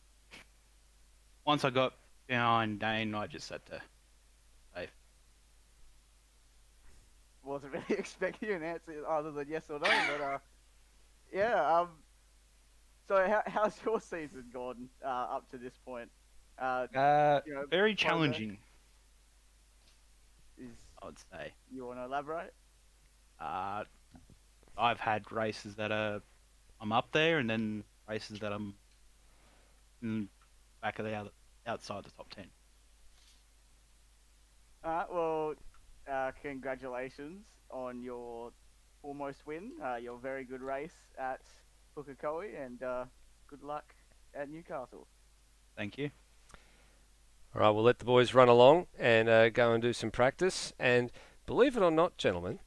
once I got behind Dane, I just had to save. Wasn't really expecting an answer other than yes or no, but yeah. So how's your season gone up to this point? Very Clover, challenging, Is I would say. you want to elaborate? I've had races that I'm up there, and then races that I'm back of the outside the top 10. Well, congratulations on your almost win. Your very good race at Pukekohe, and good luck at Newcastle. Thank you. All right, we'll let the boys run along and go and do some practice. And believe it or not, gentlemen,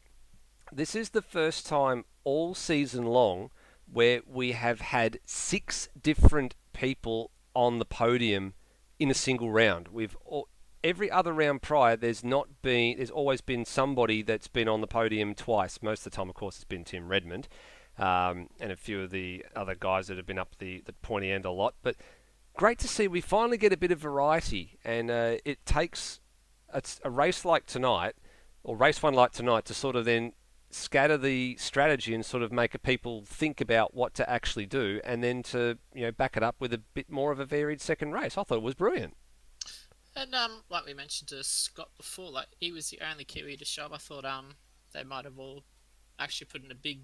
this is the first time all season long where we have had 6 different people on the podium in a single round. Every other round prior, there's always been somebody that's been on the podium twice. Most of the time, of course, it's been Tim Redmond and a few of the other guys that have been up the pointy end a lot. But great to see we finally get a bit of variety, and it takes a race like tonight, or race one like tonight, to sort of then scatter the strategy and sort of make people think about what to actually do, and then to back it up with a bit more of a varied second race. I thought it was brilliant. And like we mentioned to Scott before, like he was the only Kiwi to show up. I thought they might have all actually put in a big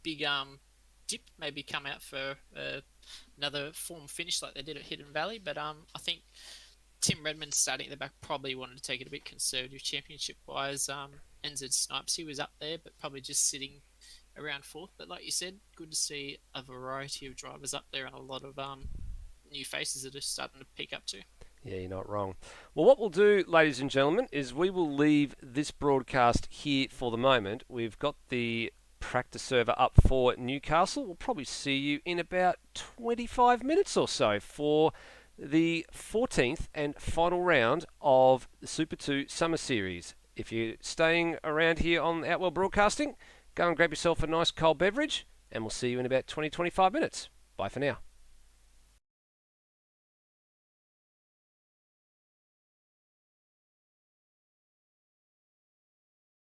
dip, maybe come out for another form finish like they did at Hidden Valley. But I think Tim Redmond starting at the back probably wanted to take it a bit conservative championship wise. NZ Snipes, he was up there, but probably just sitting around 4th. But like you said, good to see a variety of drivers up there and a lot of new faces that are starting to pick up too. Yeah, you're not wrong. Well, what we'll do, ladies and gentlemen, is we will leave this broadcast here for the moment. We've got the practice server up for Newcastle. We'll probably see you in about 25 minutes or so for the 14th and final round of the Super 2 Summer Series. If you're staying around here on Outwell Broadcasting, go and grab yourself a nice cold beverage, and we'll see you in about 20-25 minutes. Bye for now.